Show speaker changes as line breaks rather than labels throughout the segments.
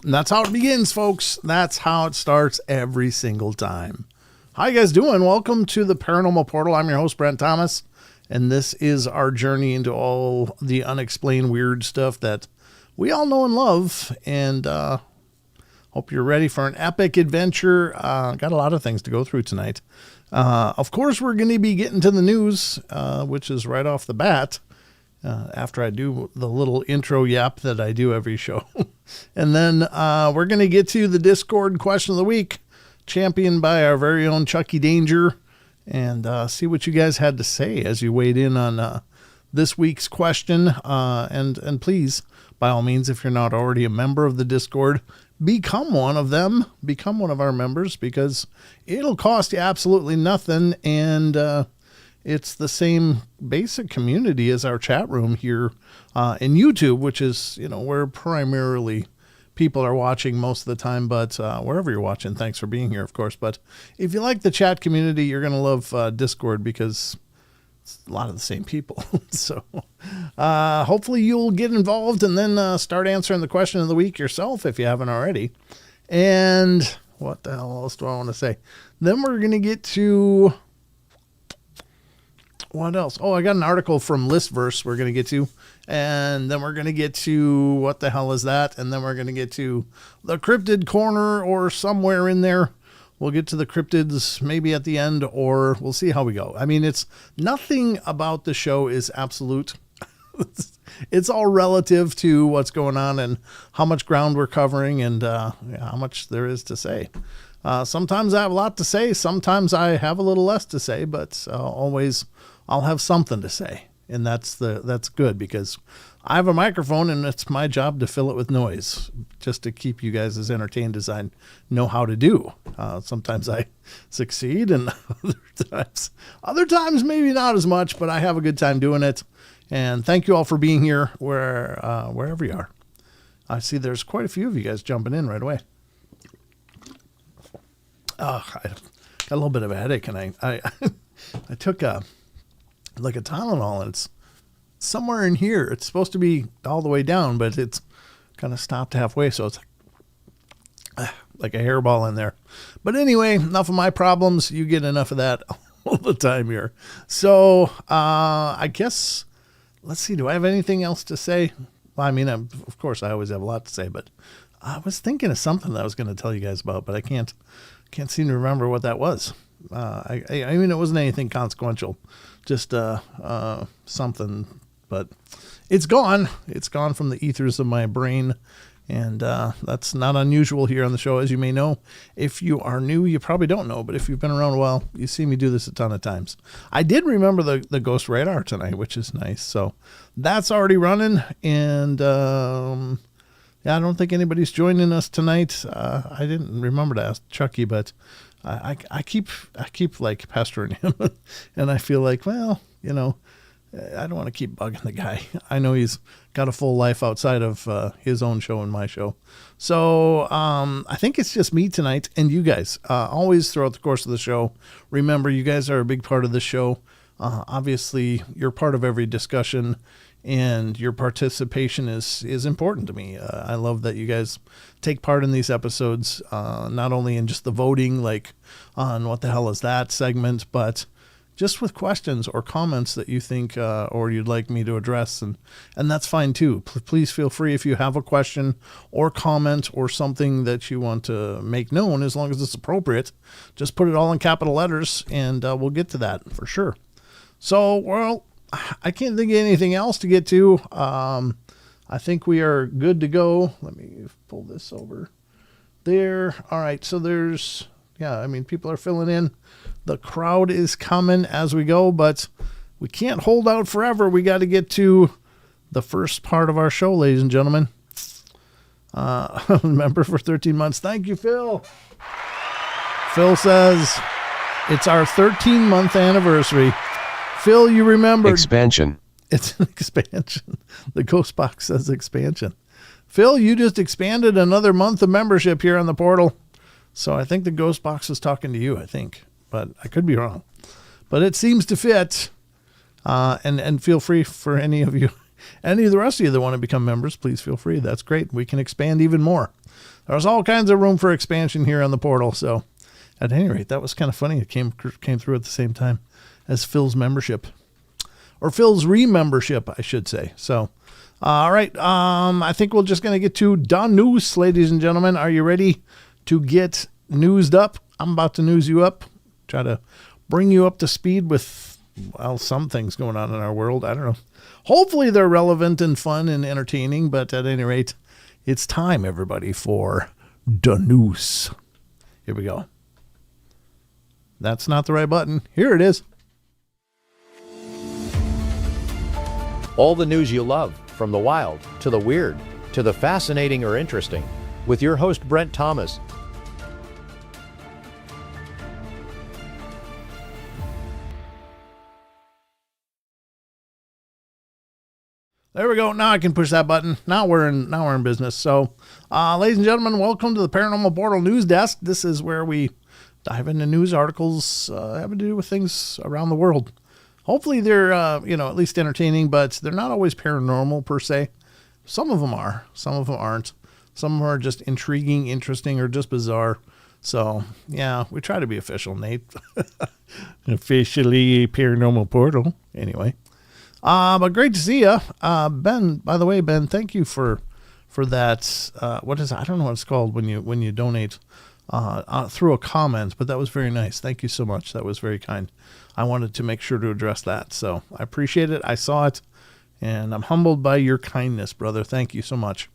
And that's how it begins, folks. That's how it starts every single time. How you guys doing? Welcome to the Paranormal Portal. I'm your host, Brent Thomas, and this is our journey into all the unexplained weird stuff that we all know and love. And hope you're ready for an epic adventure. Got a lot of things to go through tonight. Of course, we're going to be getting to the news, which is right off the bat. After I do the little intro yap that I do every show. And then we're going to get to the Discord question of the week, championed by our very own Chucky Danger, and see what you guys had to say as you weighed in on this week's question. And please, by all means, if you're not already a member of the Discord, become one of them. Become one of our members, because it'll cost you absolutely nothing. And it's the same basic community as our chat room here in YouTube, which is, where primarily people are watching most of the time. But wherever you're watching, thanks for being here, of course. But if you like the chat community, you're going to love Discord, because it's a lot of the same people. So hopefully you'll get involved and then start answering the question of the week yourself if you haven't already. And what the hell else do I want to say? Then we're going to get to... what else? Oh, I got an article from Listverse we're going to get to. And then we're going to get to what the hell is that? And then we're going to get to the cryptid corner or somewhere in there. We'll get to the cryptids maybe at the end, or we'll see how we go. I mean, it's nothing about the show is absolute. It's all relative to what's going on and how much ground we're covering and how much there is to say. Sometimes I have a lot to say. Sometimes I have a little less to say, but always I'll have something to say. And that's good, because I have a microphone and it's my job to fill it with noise just to keep you guys as entertained as I know how to do. Sometimes I succeed, and other times maybe not as much, but I have a good time doing it. And thank you all for being here wherever you are. I see there's quite a few of you guys jumping in right away. I got a little bit of a headache, and I took a Tylenol, and it's somewhere in here. It's supposed to be all the way down, but it's kind of stopped halfway. So it's like, like a hairball in there. But anyway, enough of my problems. You get enough of that all the time here. So I guess, let's see, do I have anything else to say? Well, I mean, of course, I always have a lot to say, but I was thinking of something that I was going to tell you guys about, but I can't seem to remember what that was. I mean, it wasn't anything consequential, just something, but it's gone. It's gone from the ethers of my brain, and that's not unusual here on the show, as you may know. If you are new, you probably don't know, but if you've been around a while, you see me do this a ton of times. I did remember the Ghost Radar tonight, which is nice, so that's already running, and yeah, I don't think anybody's joining us tonight. I didn't remember to ask Chucky, but I keep like pestering him, and I feel like, well, you know, I don't want to keep bugging the guy. I know he's got a full life outside of his own show and my show. So I think it's just me tonight and you guys. Always throughout the course of the show, remember, you guys are a big part of the show. Obviously, you're part of every discussion, and your participation is important to me. I love that you guys take part in these episodes, not only in just the voting, like on what the hell is that segment, but just with questions or comments that you think or you'd like me to address. And that's fine too. Please feel free if you have a question or comment or something that you want to make known, as long as it's appropriate. Just put it all in capital letters, and we'll get to that for sure. So, well, I can't think of anything else to get to. I think we are good to go. Let me pull this over there. All right. So there's, yeah, I mean, people are filling in. The crowd is coming as we go, but we can't hold out forever. We got to get to the first part of our show, ladies and gentlemen. Member for 13 months. Thank you, Phil. Phil says it's our 13-month anniversary. Phil, you remember.
Expansion.
It's an expansion. The Ghost Box says expansion. Phil, you just expanded another month of membership here on the portal. So I think the Ghost Box is talking to you, I think. But I could be wrong. But it seems to fit. And feel free for any of you, any of the rest of you that want to become members, please feel free. That's great. We can expand even more. There's all kinds of room for expansion here on the portal. So at any rate, that was kind of funny. It came through at the same time as Phil's membership. Or Phil's re-membership, I should say. So, all right. I think we're just going to get to the news, ladies and gentlemen. Are you ready to get newsed up? I'm about to news you up. Try to bring you up to speed with, well, some things going on in our world. I don't know. Hopefully they're relevant and fun and entertaining, but at any rate, it's time, everybody, for the news. Here we go. That's not the right button. Here it is.
All the news you love, from the wild to the weird to the fascinating or interesting, with your host, Brent Thomas.
There we go. Now I can push that button. Now we're in business. So, ladies and gentlemen, welcome to the Paranormal Portal News Desk. This is where we dive into news articles having to do with things around the world. Hopefully they're, at least entertaining, but they're not always paranormal per se. Some of them are. Some of them aren't. Some of them are just intriguing, interesting, or just bizarre. So, yeah, we try to be official, Nate. Officially Paranormal Portal. Anyway. But great to see you. Ben, by the way, Ben, thank you for that. What is it? I don't know what it's called when you donate through a comment, but that was very nice. Thank you so much. That was very kind. I wanted to make sure to address that. So I appreciate it. I saw it, and I'm humbled by your kindness, brother. Thank you so much.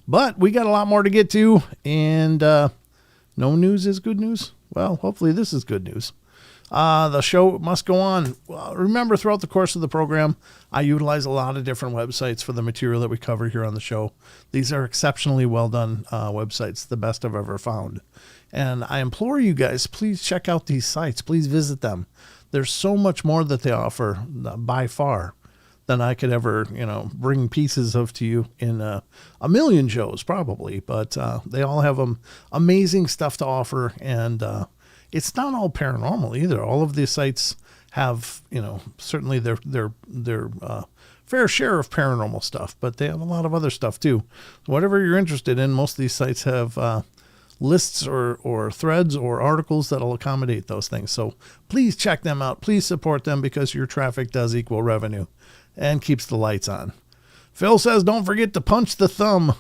But we got a lot more to get to, and no news is good news. Well, hopefully this is good news. The show must go on. Well, remember, throughout the course of the program, I utilize a lot of different websites for the material that we cover here on the show. These are exceptionally well done websites, the best I've ever found. And I implore you guys, please check out these sites. Please visit them. There's so much more that they offer by far than I could ever, bring pieces of to you in a million shows probably. But they all have amazing stuff to offer, and it's not all paranormal either. All of these sites have, certainly their fair share of paranormal stuff, but they have a lot of other stuff too. Whatever you're interested in, most of these sites have lists or threads or articles that'll accommodate those things. So please check them out. Please support them because your traffic does equal revenue and keeps the lights on. Phil says, don't forget to punch the thumb.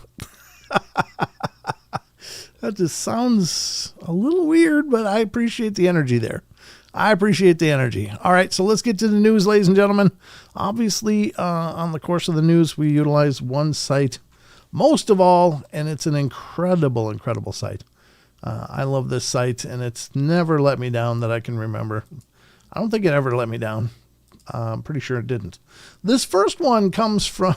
That just sounds a little weird, but I appreciate the energy there. I appreciate the energy. All right, so let's get to the news, ladies and gentlemen. Obviously, on the course of the news, we utilize one site most of all, and it's an incredible, incredible site. I love this site, and it's never let me down that I can remember. I don't think it ever let me down. I'm pretty sure it didn't. This first one comes from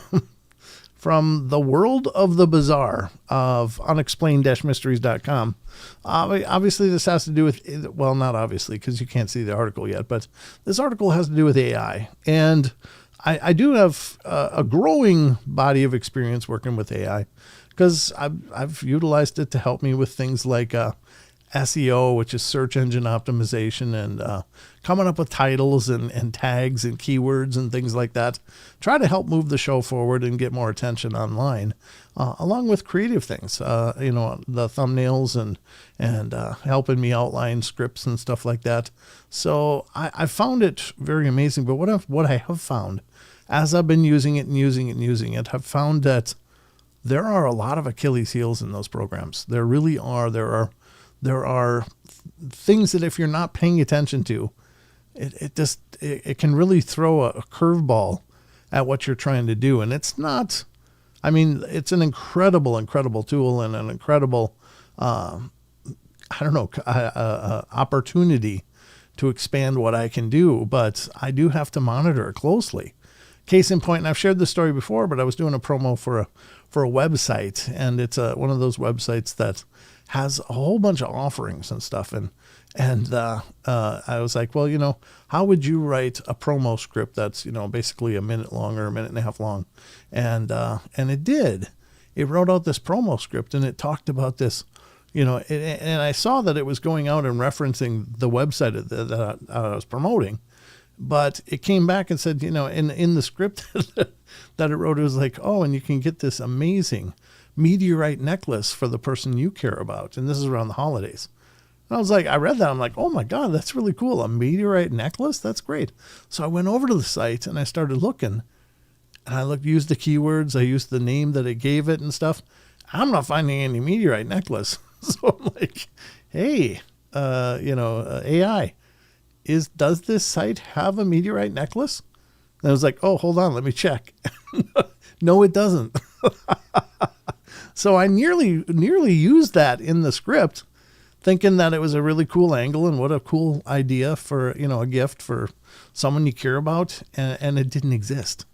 the world of the bizarre of unexplained-mysteries.com. Obviously, this has to do with, well, not obviously, because you can't see the article yet, but this article has to do with AI. And I do have a growing body of experience working with AI because I've utilized it to help me with things like SEO, which is search engine optimization, and coming up with titles and tags and keywords and things like that. Try to help move the show forward and get more attention online, along with creative things, the thumbnails and helping me outline scripts and stuff like that. So I found it very amazing. But what I have found as I've been using it, I've found that there are a lot of Achilles heels in those programs. There really are. There are things that if you're not paying attention to, it can really throw a curveball at what you're trying to do. And it's not, it's an incredible, incredible tool and an incredible, opportunity to expand what I can do, but I do have to monitor it closely. Case in point, and I've shared this story before, but I was doing a promo for a website, and it's one of those websites that has a whole bunch of offerings and stuff. And I was like, well, how would you write a promo script that's, basically a minute long or a minute and a half long? And it did. It wrote out this promo script, and it talked about this, and I saw that it was going out and referencing the website that I was promoting. But it came back and said, in the script that it wrote, it was like, oh, and you can get this amazing meteorite necklace for the person you care about. And this is around the holidays. And I was like, I read that. I'm like, oh my God, that's really cool. A meteorite necklace? That's great. So I went over to the site and I started looking, and used the keywords. I used the name that it gave it and stuff. I'm not finding any meteorite necklace. So I'm like, hey, AI, does this site have a meteorite necklace? And I was like, oh, hold on, let me check. No, it doesn't. So I nearly used that in the script, thinking that it was a really cool angle and what a cool idea for, a gift for someone you care about, and it didn't exist.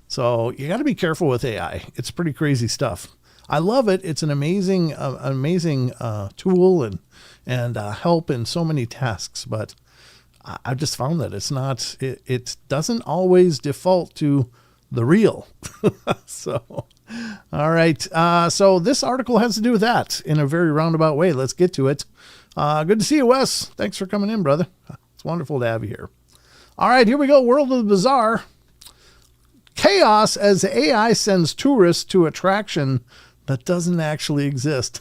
So you got to be careful with AI. It's pretty crazy stuff. I love it. It's an amazing tool and help in so many tasks, but I've just found that it doesn't always default to the real. So, all right. So this article has to do with that in a very roundabout way. Let's get to it. Good to see you, Wes. Thanks for coming in, brother. It's wonderful to have you here. All right, here we go. World of the Bizarre. Chaos as AI sends tourists to attraction that doesn't actually exist.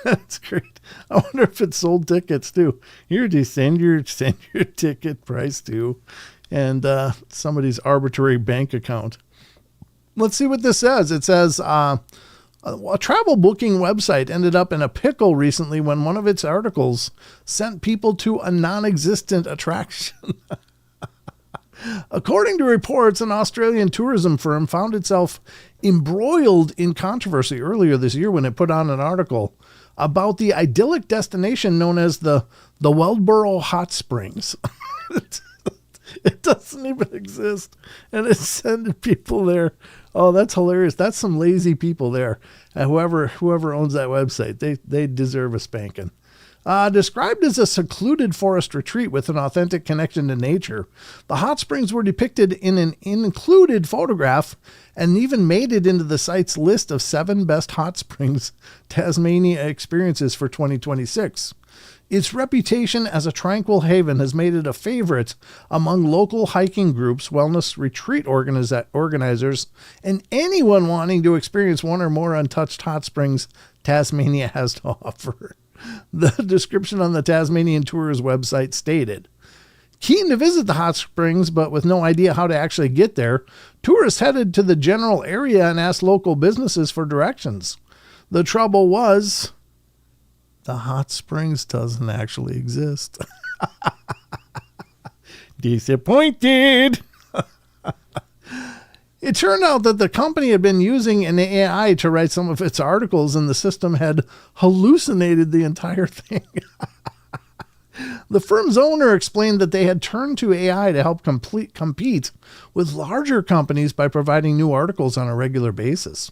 That's great. I wonder if it sold tickets too. Here, do send your ticket price to, and somebody's arbitrary bank account. Let's see what this says. It says a travel booking website ended up in a pickle recently when one of its articles sent people to a non-existent attraction. According to reports, an Australian tourism firm found itself embroiled in controversy earlier this year when it put on an article about the idyllic destination known as the Weldboro Hot Springs. It doesn't even exist, and it's sending people there. Oh, that's hilarious. That's some lazy people there. Whoever owns that website, they deserve a spanking. Described as a secluded forest retreat with an authentic connection to nature, the hot springs were depicted in an included photograph and even made it into the site's list of 7 best hot springs Tasmania experiences for 2026. Its reputation as a tranquil haven has made it a favorite among local hiking groups, wellness retreat organizers, and anyone wanting to experience one or more untouched hot springs Tasmania has to offer. The description on the Tasmanian Tours website stated, keen to visit the hot springs, but with no idea how to actually get there, tourists headed to the general area and asked local businesses for directions. The trouble was, the hot springs doesn't actually exist. Disappointed. It turned out that the company had been using an AI to write some of its articles, and the system had hallucinated the entire thing. The firm's owner explained that they had turned to AI to help compete with larger companies by providing new articles on a regular basis.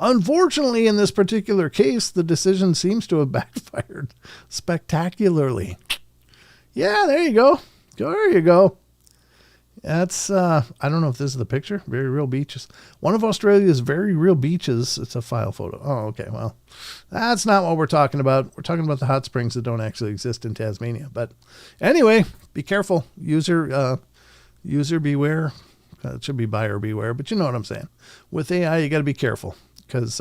Unfortunately, in this particular case, the decision seems to have backfired spectacularly. Yeah, there you go. There you go. That's, I don't know if this is the picture. Very real beaches. One of Australia's very real beaches. It's a file photo. Oh, okay. Well, that's not what we're talking about. We're talking about the hot springs that don't actually exist in Tasmania. But anyway, be careful. User beware. It should be buyer beware, but you know what I'm saying. With AI, you got to be careful because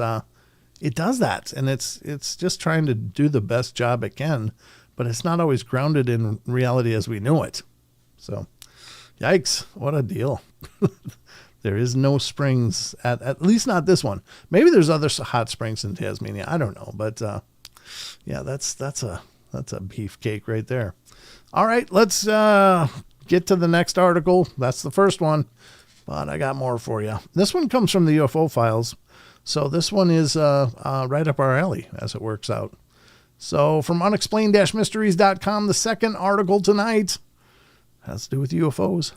it does that. And it's just trying to do the best job it can, but it's not always grounded in reality as we know it. So, yikes, what a deal. There is no springs, at least not this one. Maybe there's other hot springs in Tasmania. I don't know. But yeah, that's a beefcake right there. All right, let's get to the next article. That's the first one, but I got more for you. This one comes from the UFO files. So this one is right up our alley as it works out. So from unexplained-mysteries.com, the second article tonight has to do with UFOs.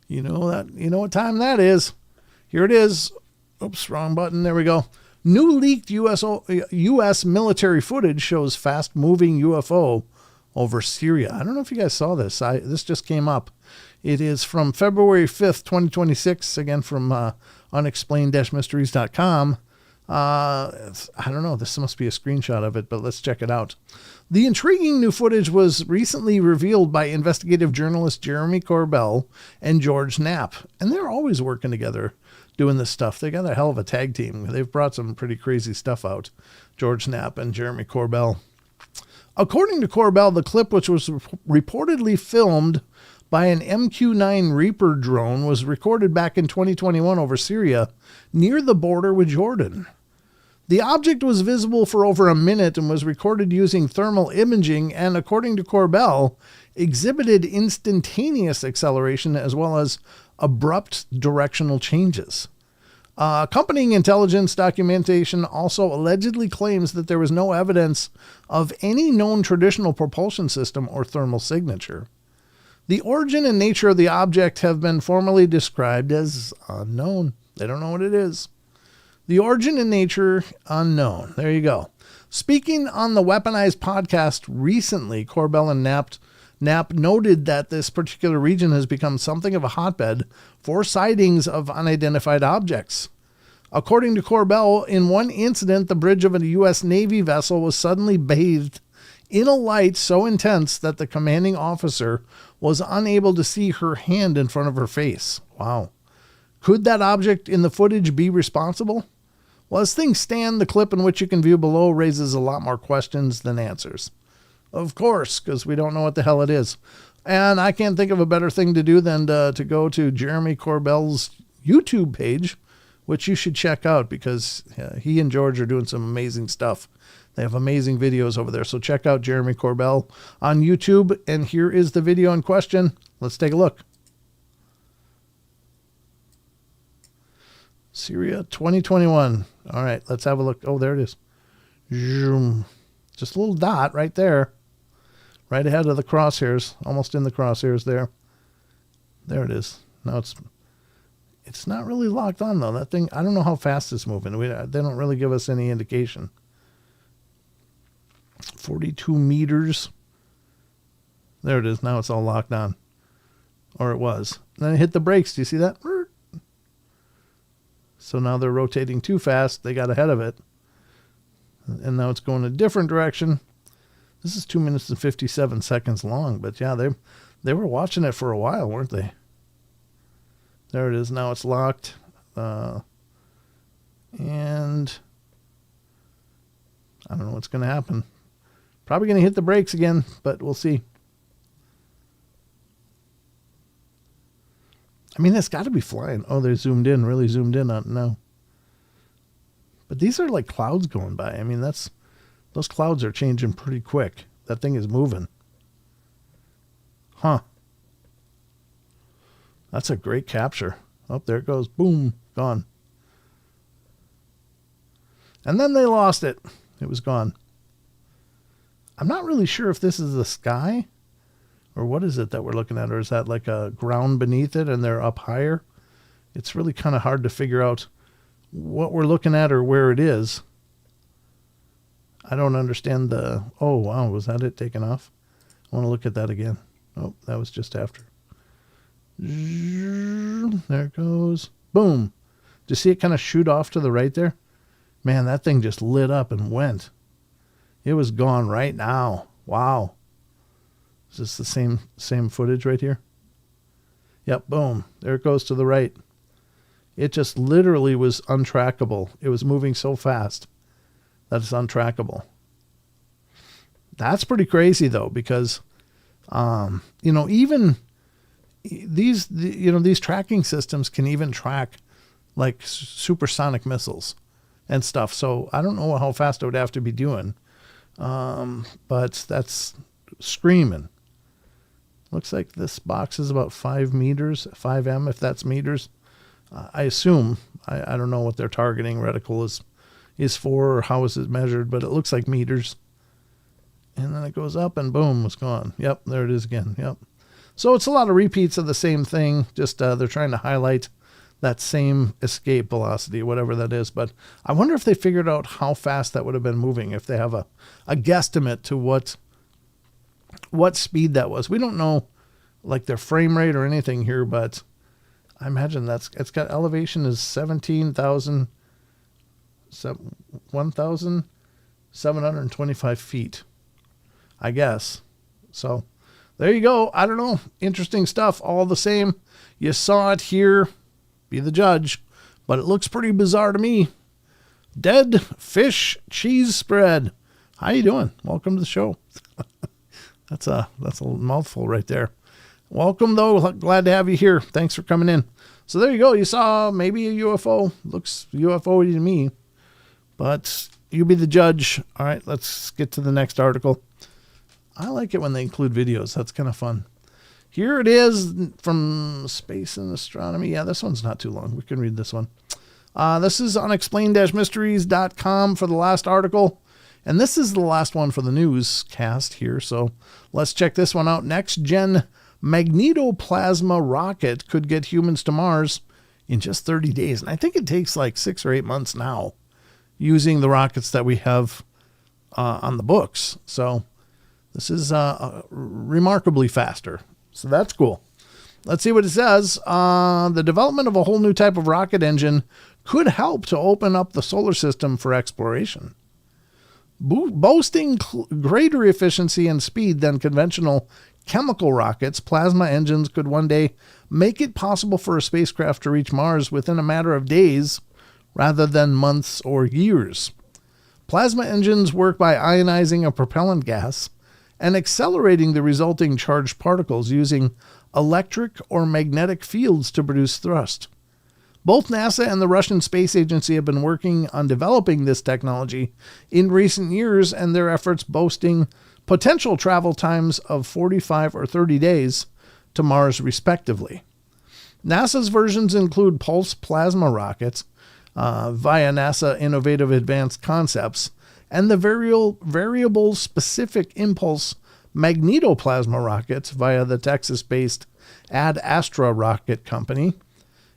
You know what time that is. Here it is. Oops, wrong button. There we go. New leaked U.S. military footage shows fast-moving UFO over Syria. I don't know if you guys saw this. This just came up. It is from February 5th, 2026, again from unexplained-mysteries.com. I don't know. This must be a screenshot of it, but let's check it out. The intriguing new footage was recently revealed by investigative journalist Jeremy Corbell and George Knapp, and they're always working together doing this stuff. They got a hell of a tag team. They've brought some pretty crazy stuff out, George Knapp and Jeremy Corbell. According to Corbell, the clip, which was reportedly filmed by an MQ-9 Reaper drone, was recorded back in 2021 over Syria near the border with Jordan. The object was visible for over a minute and was recorded using thermal imaging and, according to Corbell, exhibited instantaneous acceleration as well as abrupt directional changes. Accompanying intelligence documentation also allegedly claims that there was no evidence of any known traditional propulsion system or thermal signature. The origin and nature of the object have been formally described as unknown. They don't know what it is. The origin and nature unknown. There you go. Speaking on the Weaponized podcast recently, Corbell and Knapp noted that this particular region has become something of a hotbed for sightings of unidentified objects. According to Corbell, in one incident, the bridge of a U.S. Navy vessel was suddenly bathed in a light so intense that the commanding officer was unable to see her hand in front of her face. Wow. Could that object in the footage be responsible? Well, as things stand, the clip in which you can view below raises a lot more questions than answers. Of course, because we don't know what the hell it is. And I can't think of a better thing to do than to go to Jeremy Corbell's YouTube page, which you should check out because he and George are doing some amazing stuff. They have amazing videos over there. So check out Jeremy Corbell on YouTube. And here is the video in question. Let's take a look. Syria 2021. All right, let's have a look. Oh, there it is. Zoom. Just a little dot right there. Right ahead of the crosshairs. Almost in the crosshairs there. There it is. Now it's not really locked on, though. That thing, I don't know how fast it's moving. They don't really give us any indication. 42 meters. There it is. Now it's all locked on. Or it was. And then it hit the brakes. Do you see that? So now they're rotating too fast. They got ahead of it. And now it's going a different direction. This is 2 minutes and 57 seconds long. But yeah, they were watching it for a while, weren't they? There it is. Now it's locked. And I don't know what's going to happen. Probably going to hit the brakes again, but we'll see. I mean, it's got to be flying. Oh, they're zoomed in, really zoomed in on it now. But these are like clouds going by. I mean, those clouds are changing pretty quick. That thing is moving. Huh. That's a great capture. Oh, there it goes. Boom. Gone. And then they lost it. It was gone. I'm not really sure if this is the sky or what is it that we're looking at, or is that like a ground beneath it and they're up higher? It's really kind of hard to figure out what we're looking at or where it is. I don't understand the... Oh, wow. Was that it taken off? I want to look at that again. Oh, that was just after. There it goes. Boom. Do you see it kind of shoot off to the right there? Man, that thing just lit up and went. It was gone right now. Wow. Is this the same footage right here? Yep, boom. There it goes to the right. It just literally was untrackable. It was moving so fast that it's untrackable. That's pretty crazy, though, because, even these tracking systems can even track like supersonic missiles and stuff. So I don't know how fast it would have to be doing. But that's screaming. Looks like this box is about 5 meters, 5M if that's meters. I assume, I don't know what their targeting reticle is for or how is it measured, but it looks like meters. And then it goes up and boom, it's gone. Yep, there it is again. Yep. So it's a lot of repeats of the same thing. Just they're trying to highlight that same escape velocity, whatever that is. But I wonder if they figured out how fast that would have been moving, if they have a guesstimate to what speed that was. We don't know like their frame rate or anything here, but I imagine it's got elevation is 1,725 feet, I guess. So there you go. I don't know. Interesting stuff. All the same. You saw it here. Be the judge. But it looks pretty bizarre to me. Dead fish cheese spread. How you doing? Welcome to the show. That's a mouthful right there. Welcome, though. Glad to have you here. Thanks for coming in. So there you go. You saw maybe a UFO. Looks UFO-y to me. But you be the judge. All right, let's get to the next article. I like it when they include videos. That's kind of fun. Here it is from Space and Astronomy. Yeah, this one's not too long. We can read this one. This is unexplained-mysteries.com for the last article. And this is the last one for the newscast here. So let's check this one out. Next-gen magnetoplasma rocket could get humans to Mars in just 30 days. And I think it takes like 6 or 8 months now using the rockets that we have on the books. So this is remarkably faster. So that's cool. Let's see what it says. The development of a whole new type of rocket engine could help to open up the solar system for exploration. Boasting greater efficiency and speed than conventional chemical rockets, plasma engines could one day make it possible for a spacecraft to reach Mars within a matter of days rather than months or years. Plasma engines work by ionizing a propellant gas and accelerating the resulting charged particles using electric or magnetic fields to produce thrust. Both NASA and the Russian Space Agency have been working on developing this technology in recent years, and their efforts boasting potential travel times of 45 or 30 days to Mars, respectively. NASA's versions include pulse plasma rockets via NASA Innovative Advanced Concepts and the variable specific impulse magnetoplasma rockets via the Texas-based Ad Astra Rocket Company.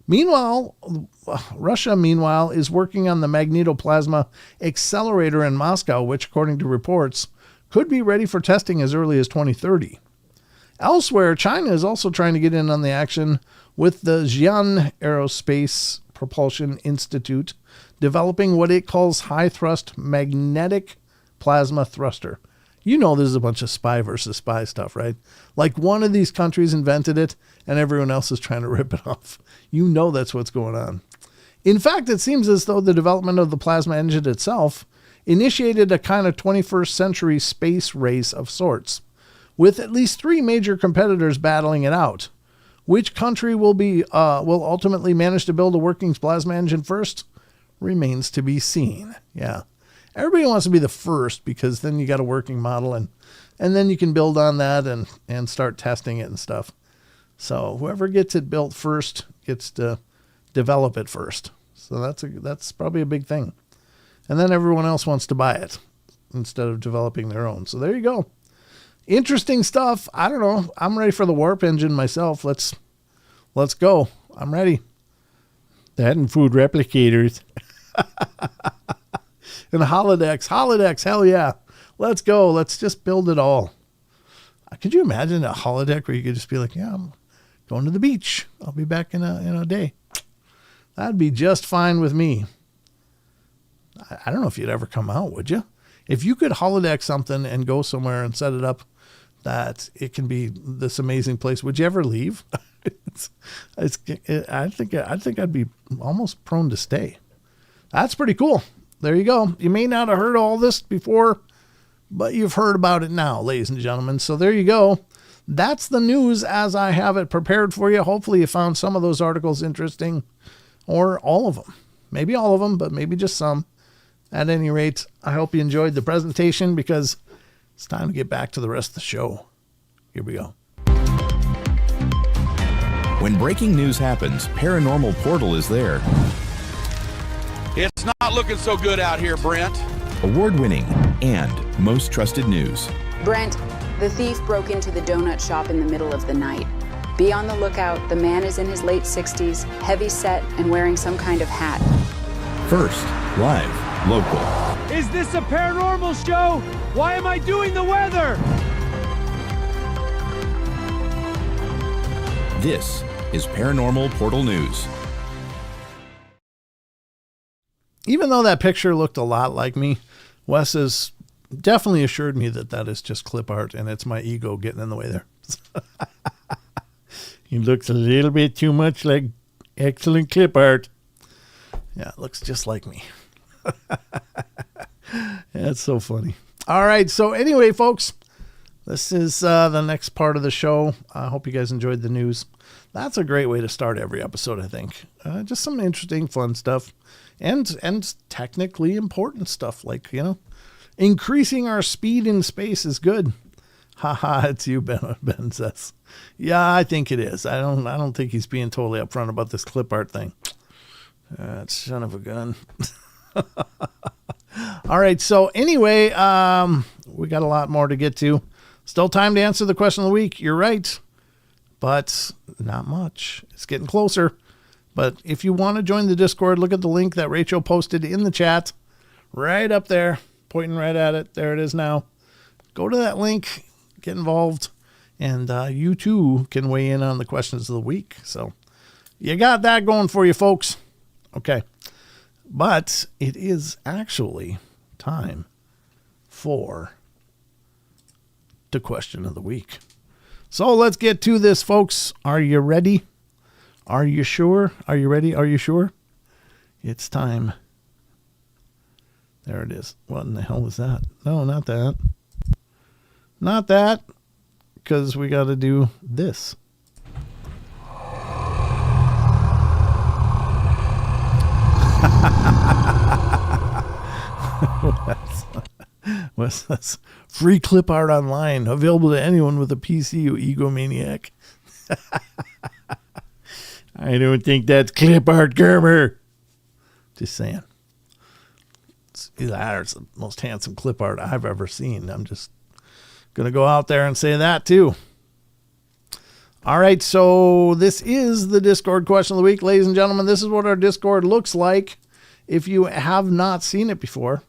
Meanwhile, Russia, is working on the magnetoplasma accelerator in Moscow, which, according to reports, could be ready for testing as early as 2030. Elsewhere, China is also trying to get in on the action with the Xi'an Aerospace Propulsion Institute developing what it calls high-thrust magnetic plasma thruster. You know this is a bunch of spy versus spy stuff, right? Like one of these countries invented it and everyone else is trying to rip it off. You know that's what's going on. In fact, it seems as though the development of the plasma engine itself initiated a kind of 21st century space race of sorts, with at least 3 major competitors battling it out. Which country will ultimately manage to build a working plasma engine first remains to be seen. Yeah. Everybody wants to be the first because then you got a working model and then you can build on that and start testing it and stuff. So whoever gets it built first gets to develop it first. So that's probably a big thing. And then everyone else wants to buy it instead of developing their own. So there you go. Interesting stuff. I don't know. I'm ready for the warp engine myself. Let's go. I'm ready. That and food replicators. And holodecks, hell yeah. Let's go. Let's just build it all. Could you imagine a holodeck where you could just be like, yeah, I'm going to the beach. I'll be back in a day. That'd be just fine with me. I don't know if you'd ever come out, would you? If you could holodeck something and go somewhere and set it up that it can be this amazing place, would you ever leave? I think I'd be almost prone to stay. That's pretty cool. There you go. You may not have heard all this before, but you've heard about it now, ladies and gentlemen. So there you go. That's the news as I have it prepared for you. Hopefully you found some of those articles interesting, or all of them. Maybe all of them, but maybe just some. At any rate, I hope you enjoyed the presentation because it's time to get back to the rest of the show. Here we go.
When breaking news happens, Paranormal Portal is there.
It's not looking so good out here, Brent.
Award-winning and most trusted news.
Brent, the thief broke into the donut shop in the middle of the night. Be on the lookout. The man is in his late 60s, heavy set, and wearing some kind of hat.
First, live, local.
Is this a paranormal show? Why am I doing the weather?
This is Paranormal Portal News.
Even though that picture looked a lot like me, Wes has definitely assured me that is just clip art and it's my ego getting in the way there. He looks a little bit too much like excellent clip art. Yeah, it looks just like me. That's so funny. All right. So anyway, folks, this is the next part of the show. I hope you guys enjoyed the news. That's a great way to start every episode, I think. Just some interesting, fun stuff and technically important stuff like, increasing our speed in space is good. Haha, it's you, Ben says. Yeah, I think it is. I don't think he's being totally upfront about this clip art thing. Son of a gun. All right. So anyway, we got a lot more to get to. Still time to answer the question of the week. You're right, but not much. It's getting closer. But if you want to join the Discord, look at the link that Rachel posted in the chat right up there, pointing right at it. There it is now. Go to that link, get involved, and you too can weigh in on the questions of the week. So you got that going for you, folks. Okay. But it is actually time for the question of the week. So let's get to this, folks. Are you ready? Are you sure? Are you ready? Are you sure? It's time. There it is. What in the hell is that? No, not that. Not that. Because we got to do this. What's this? Free clip art online, available to anyone with a PC, you egomaniac. I don't think that's clip art, Germer. Just saying. It's the most handsome clip art I've ever seen. I'm just going to go out there and say that too. All right, so this is the Discord question of the week. Ladies and gentlemen, this is what our Discord looks like. If you have not seen it before,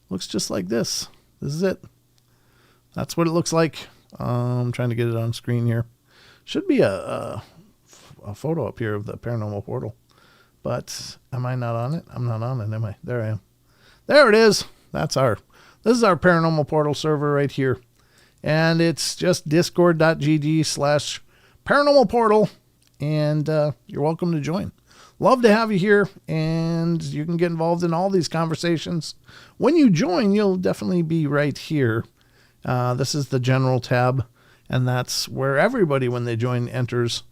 looks just like this. This is it. That's what it looks like. I'm trying to get it on screen here. Should be a photo up here of the Paranormal Portal. But am I not on it? I'm not on it, am I? There I am. There it is. This is our Paranormal Portal server right here. And it's just discord.gg/Paranormal Portal. And you're welcome to join. Love to have you here. And you can get involved in all these conversations. When you join, you'll definitely be right here. This is the general tab. And that's where everybody, when they join, enters.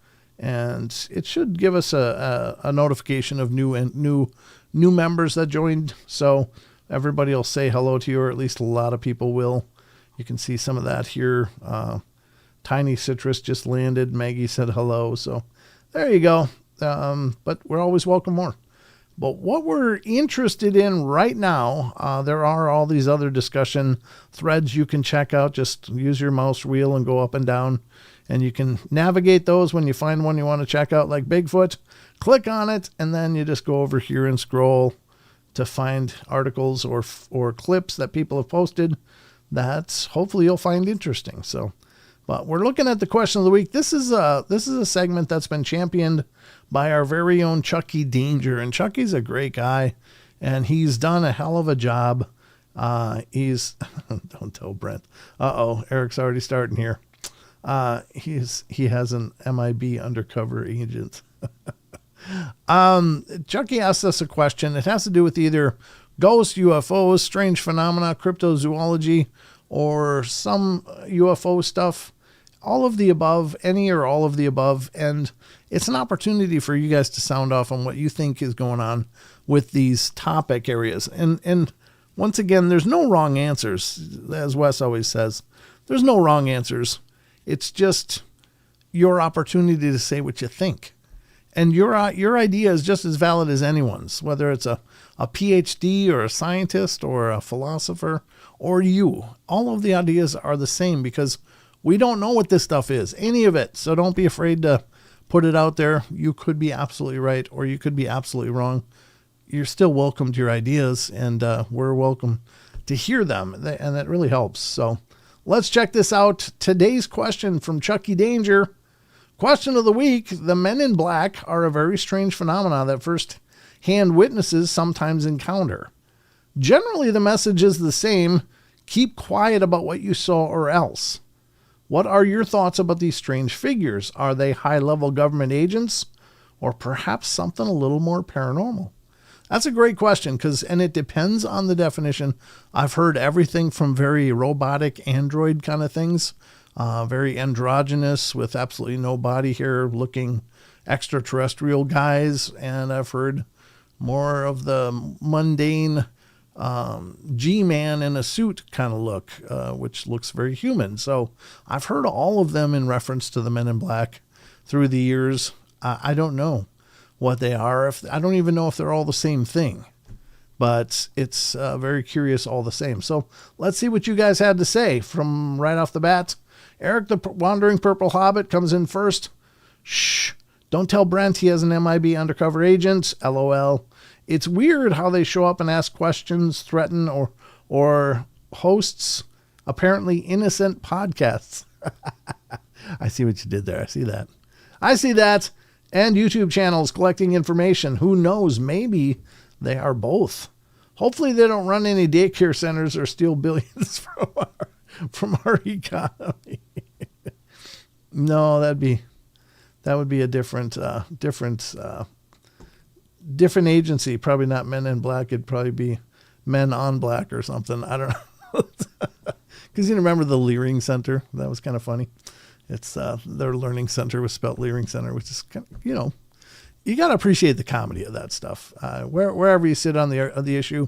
And it should give us a notification of new members that joined. So everybody will say hello to you, or at least a lot of people will. You can see some of that here. Tiny Citrus just landed. Maggie said hello. So there you go. But we're always welcome more. But what we're interested in right now, there are all these other discussion threads you can check out. Just use your mouse wheel and go up and down. And you can navigate those when you find one you want to check out, like Bigfoot. Click on it, and then you just go over here and scroll to find articles or clips that people have posted that hopefully you'll find interesting. So, but we're looking at the question of the week. This is a segment that's been championed by our very own Chucky Danger, and Chucky's a great guy, and he's done a hell of a job. He's don't tell Brent. Eric's already starting here. He has an MIB undercover agent. Chucky asked us a question. It has to do with either ghosts, UFOs, strange phenomena, cryptozoology, or some UFO stuff. All of the above, any or all of the above. And it's an opportunity for you guys to sound off on what you think is going on with these topic areas. And once again, there's no wrong answers. As Wes always says, there's no wrong answers. It's just your opportunity to say what you think. And your idea is just as valid as anyone's, whether it's a PhD or a scientist or a philosopher or you. All of the ideas are the same because we don't know what this stuff is, any of it. So don't be afraid to put it out there. You could be absolutely right or you could be absolutely wrong. You're still welcome to your ideas, and we're welcome to hear them. And that really helps. So let's check this out. Today's question from Chucky Danger. Question of the week. The men in black are a very strange phenomenon that first-hand witnesses sometimes encounter. Generally, the message is the same. Keep quiet about what you saw or else. What are your thoughts about these strange figures? Are they high-level government agents or perhaps something a little more paranormal? That's a great question and it depends on the definition. I've heard everything from very robotic android kind of things, very androgynous with absolutely no body hair looking extraterrestrial guys. And I've heard more of the mundane G-man in a suit kind of look, which looks very human. So I've heard all of them in reference to the Men in Black through the years. I don't know what they are. I don't even know if they're all the same thing, but it's very curious all the same. So let's see what you guys had to say from right off the bat. Eric, the Wandering Purple Hobbit, comes in first. Shh, don't tell Brent he has an MIB undercover agent. LOL. It's weird how they show up and ask questions, threaten, or hosts apparently innocent podcasts. I see what you did there. I see that. And YouTube channels collecting information. Who knows? Maybe they are both. Hopefully they don't run any daycare centers or steal billions from our economy. No, that would be a different agency. Probably not Men in Black. It'd probably be Men on Black or something. I don't know. Because you remember the Leering Center? That was kind of funny. It's their learning center was spelled Leering Center, which is kind of, you got to appreciate the comedy of that stuff. Wherever you sit on the issue,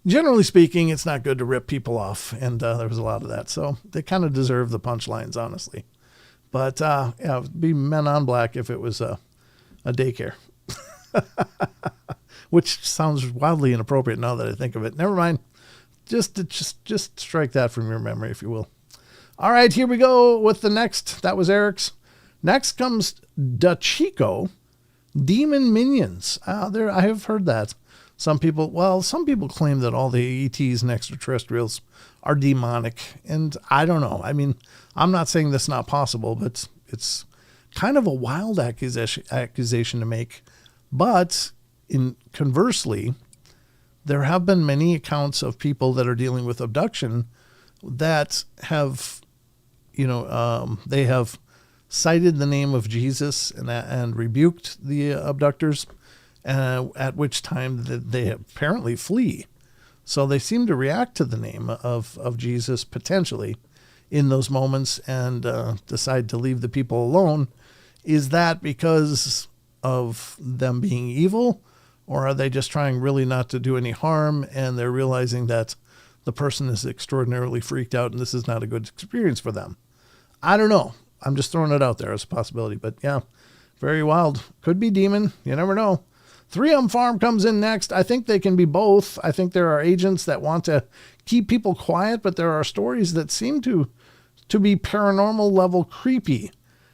generally speaking, it's not good to rip people off, and there was a lot of that. So they kind of deserve the punchlines, honestly. But it'd be Men on Black if it was a daycare, which sounds wildly inappropriate now that I think of it. Never mind. Just strike that from your memory, if you will. All right, here we go with the next. That was Eric's. Next comes Da Chico, Demon Minions. I have heard that. Some people claim that all the ETs and extraterrestrials are demonic, and I don't know. I mean, I'm not saying that's not possible, but it's kind of a wild accusation to make. But conversely, there have been many accounts of people that are dealing with abduction that have, they have cited the name of Jesus and rebuked the abductors, at which time they apparently flee. So they seem to react to the name of Jesus potentially in those moments and decide to leave the people alone. Is that because of them being evil, or are they just trying really not to do any harm and they're realizing that the person is extraordinarily freaked out and this is not a good experience for them? I don't know. I'm just throwing it out there as a possibility, but yeah, very wild. Could be demon. You never know. 3M Farm comes in next. I think they can be both. I think there are agents that want to keep people quiet, but there are stories that seem to be paranormal level creepy.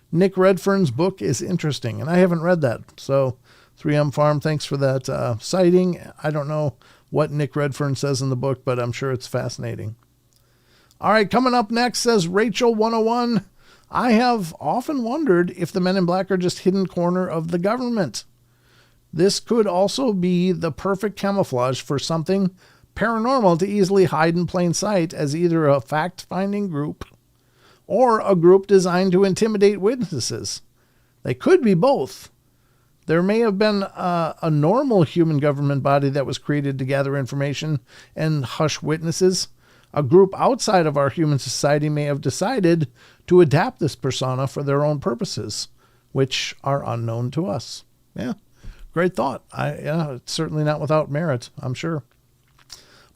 Nick Redfern's book is interesting, and I haven't read that. So 3M Farm, thanks for that citing. I don't know what Nick Redfern says in the book, but I'm sure it's fascinating. All right, coming up next, says Rachel 101. I have often wondered if the men in black are just hidden corner of the government. This could also be the perfect camouflage for something paranormal to easily hide in plain sight as either a fact-finding group or a group designed to intimidate witnesses. They could be both. There may have been a normal human government body that was created to gather information and hush witnesses. A group outside of our human society may have decided to adapt this persona for their own purposes, which are unknown to us. Yeah, great thought. It's certainly not without merit, I'm sure.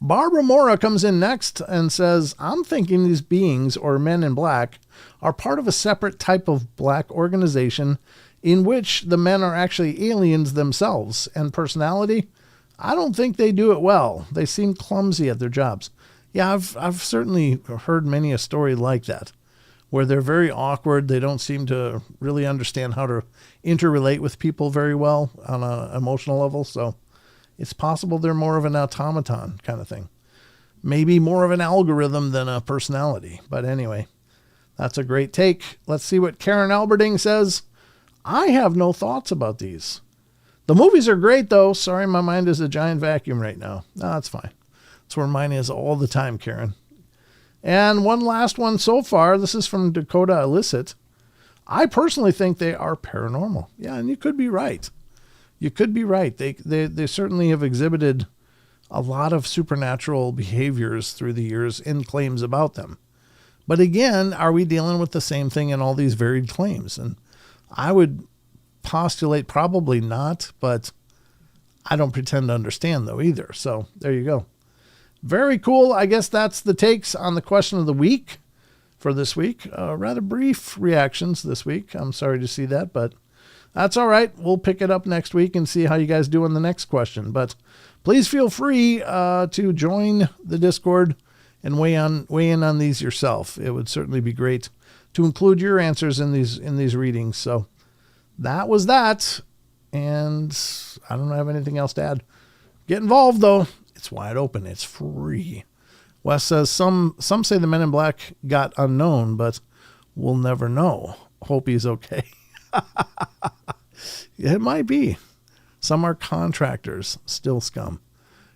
Barbara Mora comes in next and says, I'm thinking these beings, or men in black, are part of a separate type of black organization in which the men are actually aliens themselves. And personality, I don't think they do it well. They seem clumsy at their jobs. Yeah, I've certainly heard many a story like that, where they're very awkward. They don't seem to really understand how to interrelate with people very well on an emotional level. So it's possible they're more of an automaton kind of thing. Maybe more of an algorithm than a personality. But anyway, that's a great take. Let's see what Karen Alberding says. I have no thoughts about these. The movies are great, though. Sorry, my mind is a giant vacuum right now. No, that's fine. That's where mine is all the time, Karen. And one last one so far. This is from Dakota Illicit. I personally think they are paranormal. Yeah, and you could be right. You could be right. They certainly have exhibited a lot of supernatural behaviors through the years in claims about them. But again, are we dealing with the same thing in all these varied claims? And I would postulate probably not, but I don't pretend to understand though either. So there you go. Very cool. I guess that's the takes on the question of the week for this week. Rather brief reactions this week. I'm sorry to see that, but that's all right. We'll pick it up next week and see how you guys do on the next question. But please feel free to join the Discord and weigh in on these yourself. It would certainly be great to include your answers in these readings. So that was that. And I don't have anything else to add. Get involved, though. It's wide open. It's free. Wes says, some say the men in black got unknown, but we'll never know. Hope he's okay. It might be. Some are contractors, still scum.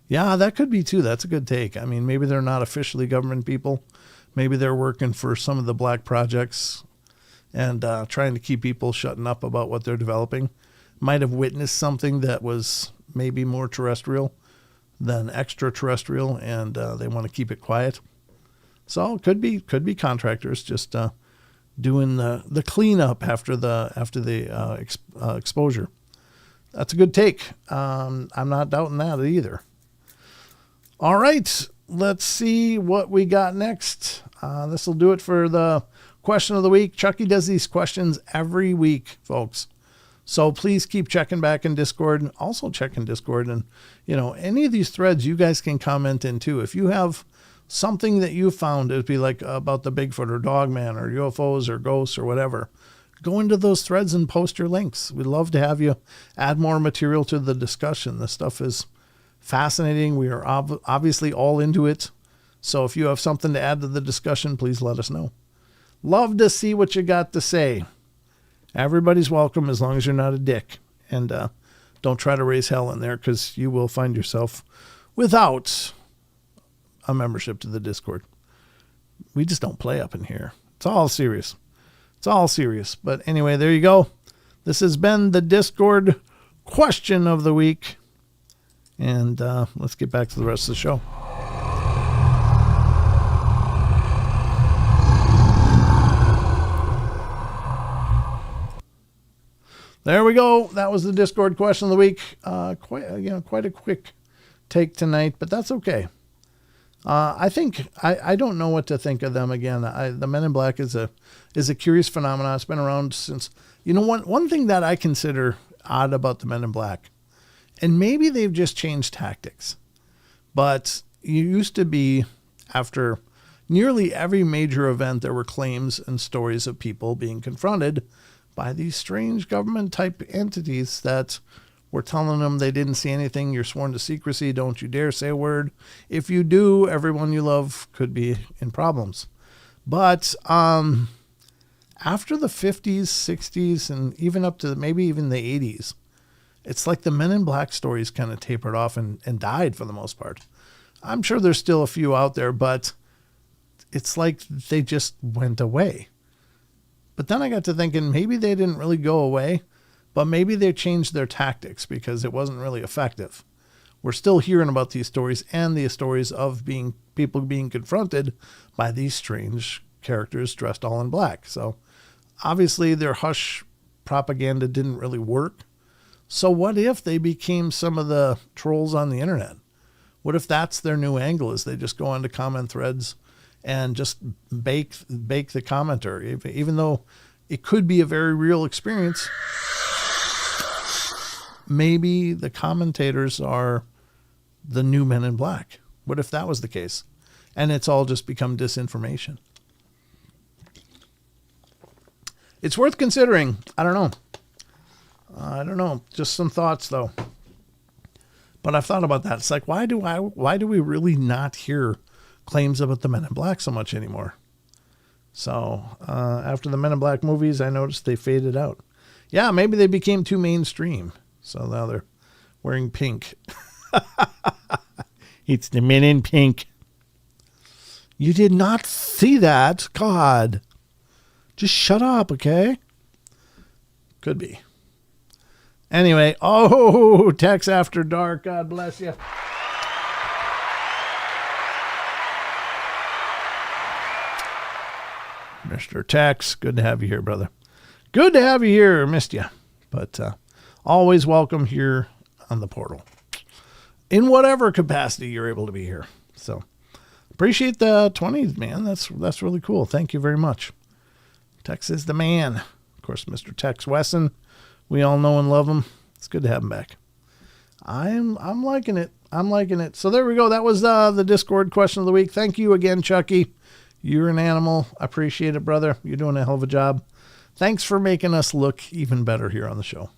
Yeah, that could be too. That's a good take. I mean, maybe they're not officially government people. Maybe they're working for some of the black projects and trying to keep people shutting up about what they're developing. Might have witnessed something that was maybe more terrestrial than extraterrestrial, and they want to keep it quiet. So it could be contractors just doing the cleanup after the exposure. That's a good take. I'm not doubting that either. All right, let's see what we got next. This will do it for the question of the week. Chucky does these questions every week, folks. So please keep checking back in Discord. Also check in Discord. And, any of these threads you guys can comment in too. If you have something that you found, it'd be like about the Bigfoot or Dogman or UFOs or ghosts or whatever, go into those threads and post your links. We'd love to have you add more material to the discussion. This stuff is fascinating. We are obviously all into it. So if you have something to add to the discussion, please let us know. Love to see what you got to say. Everybody's welcome as long as you're not a dick. And don't try to raise hell in there, because you will find yourself without a membership to the Discord. We just don't play up in here. It's all serious. It's all serious. But anyway, there you go. This has been the Discord question of the week. And let's get back to the rest of the show. There we go. That was the Discord question of the week. Quite a quick take tonight, but that's okay. I think I don't know what to think of them again. The Men in Black is a curious phenomenon. It's been around since, one thing that I consider odd about the Men in Black, and maybe they've just changed tactics, but you used to be, after nearly every major event, there were claims and stories of people being confronted by these strange government type entities that were telling them they didn't see anything. You're sworn to secrecy. Don't you dare say a word. If you do, everyone you love could be in problems. But after the 50s, 60s, and even up to maybe even the 80s, it's like the Men in Black stories kind of tapered off and died for the most part. I'm sure there's still a few out there, but it's like they just went away. But then I got to thinking, maybe they didn't really go away, but maybe they changed their tactics because it wasn't really effective. We're still hearing about these stories, and the stories of people being confronted by these strange characters dressed all in black. So obviously their hush propaganda didn't really work. So what if they became some of the trolls on the internet? What if that's their new angle, is they just go onto comment threads and just bake the commenter, even though it could be a very real experience. Maybe the commentators are the new Men in Black. What if that was the case? And it's all just become disinformation. It's worth considering. I don't know. Just some thoughts, though. But I've thought about that. It's like, why do we really not hear claims about the Men in Black so much anymore? So after the Men in Black movies, I noticed they faded out. Yeah, maybe they became too mainstream. So now they're wearing pink. It's the Men in Pink. You did not see that? God. Just shut up, okay? Could be. Anyway, Tex After Dark. God bless you. Mr. Tex, good to have you here, brother. Good to have you here. Missed you. But always welcome here on the portal. In whatever capacity you're able to be here. So appreciate the 20s, man. That's really cool. Thank you very much. Tex is the man. Of course, Mr. Tex Wesson. We all know and love him. It's good to have him back. I'm liking it. I'm liking it. So there we go. That was the Discord question of the week. Thank you again, Chucky. You're an animal. I appreciate it, brother. You're doing a hell of a job. Thanks for making us look even better here on the show.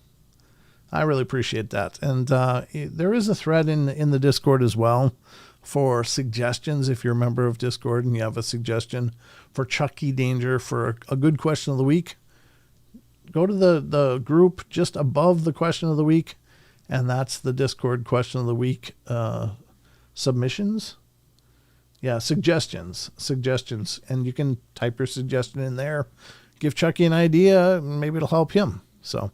I really appreciate that. And there is a thread in the Discord as well for suggestions. If you're a member of Discord and you have a suggestion for Chucky Danger for a good question of the week, go to the group just above the question of the week, and that's the Discord question of the week submissions. Yeah, suggestions. And you can type your suggestion in there. Give Chucky an idea, and maybe it'll help him. So,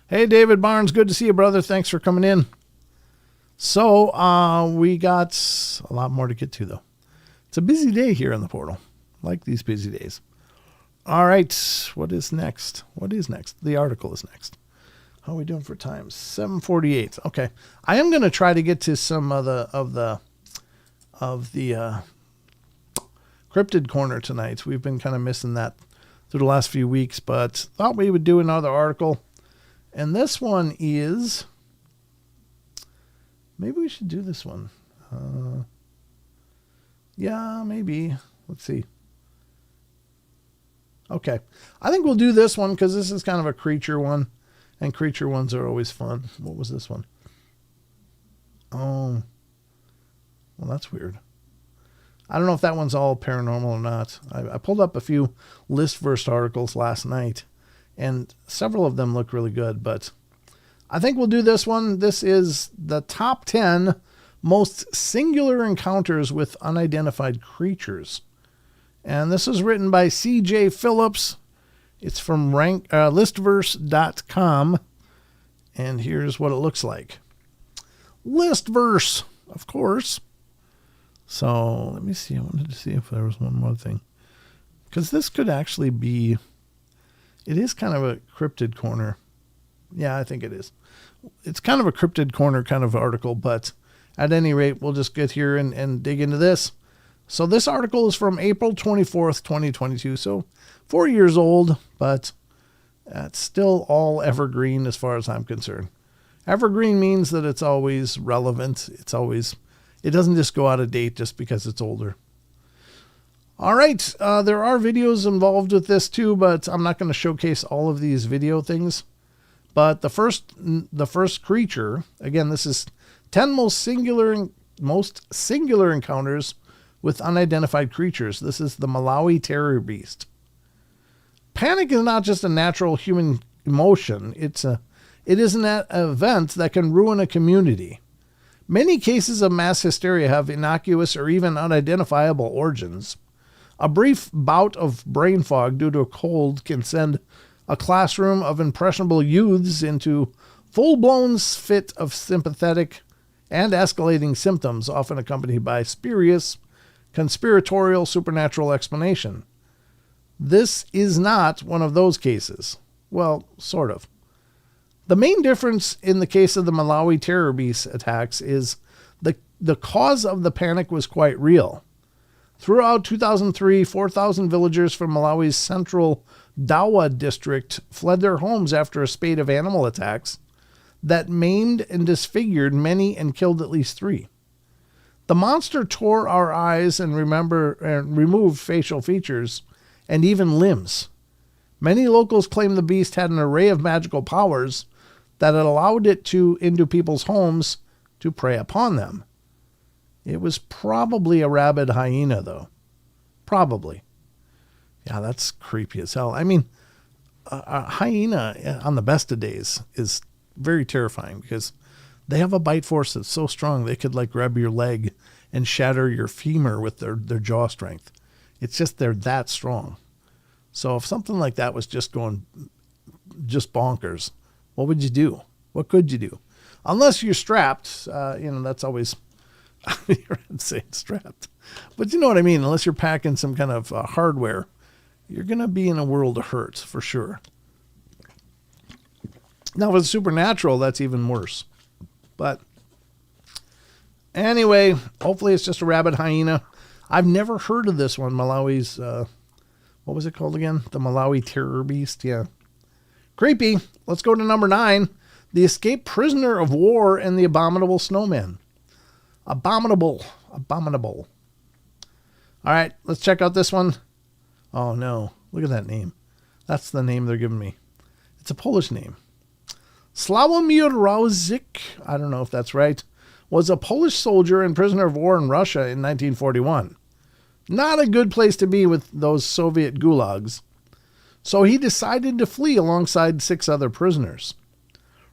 hey, David Barnes, good to see you, brother. Thanks for coming in. So, we got a lot more to get to, though. It's a busy day here in the portal. I like these busy days. All right, what is next? The article is next. How are we doing for time? 7:48. Okay, I am going to try to get to some of the cryptid corner tonight. We've been kind of missing that through the last few weeks, but thought we would do another article. And this one is, maybe we should do this one. Yeah, maybe. Let's see. Okay. I think we'll do this one because this is kind of a creature one, and creature ones are always fun. What was this one? Oh, Well, that's weird. I don't know if that one's all paranormal or not. I pulled up a few list-versed articles last night, and several of them look really good, but I think we'll do this one. This is the top 10 most singular encounters with unidentified creatures. And this is written by C.J. Phillips. It's from listverse.com. And here's what it looks like. Listverse, of course. So let me see. I wanted to see if there was one more thing. Because this could actually be... It is kind of a cryptid corner. Yeah, I think it is. It's kind of a cryptid corner kind of article, but at any rate, we'll just get here and dig into this. So this article is from April 24th, 2022. So 4 years old, but it's still all evergreen as far as I'm concerned. Evergreen means that it's always relevant. It doesn't just go out of date just because it's older. All right. There are videos involved with this too, but I'm not going to showcase all of these video things. But the first creature, again, this is 10 most singular encounters with unidentified creatures. This is the Malawi terror beast. Panic is not just a natural human emotion. It is an event that can ruin a community. Many cases of mass hysteria have innocuous or even unidentifiable origins. A brief bout of brain fog due to a cold can send a classroom of impressionable youths into full-blown fit of sympathetic and escalating symptoms, often accompanied by spurious, conspiratorial, supernatural explanation. This is not one of those cases. Well, sort of. The main difference in the case of the Malawi terror beast attacks is the cause of the panic was quite real. Throughout 2003, 4,000 villagers from Malawi's central Dawa district fled their homes after a spate of animal attacks that maimed and disfigured many and killed at least 3. The monster tore our eyes and removed facial features and even limbs. Many locals claim the beast had an array of magical powers that had allowed it into people's homes to prey upon them. It was probably a rabid hyena, though. Probably. Yeah, that's creepy as hell. I mean, a hyena on the best of days is very terrifying because they have a bite force that's so strong they could like grab your leg and shatter your femur with their jaw strength. It's just they're that strong. So if something like that was just going just bonkers, what would you do? What could you do? Unless you're strapped, that's always... You're saying strapped. But you know what I mean? Unless you're packing some kind of hardware, you're going to be in a world of hurt for sure. Now, with supernatural, that's even worse. But anyway, hopefully it's just a rabid hyena. I've never heard of this one. Malawi's, what was it called again? The Malawi terror beast. Yeah. Creepy. Let's go to number 9. The escaped prisoner of war and the abominable snowman. Abominable. All right, let's check out this one. Oh, no. Look at that name. That's the name they're giving me. It's a Polish name. Sławomir Rauzik, I don't know if that's right, was a Polish soldier and prisoner of war in Russia in 1941. Not a good place to be with those Soviet gulags. So he decided to flee alongside 6 other prisoners.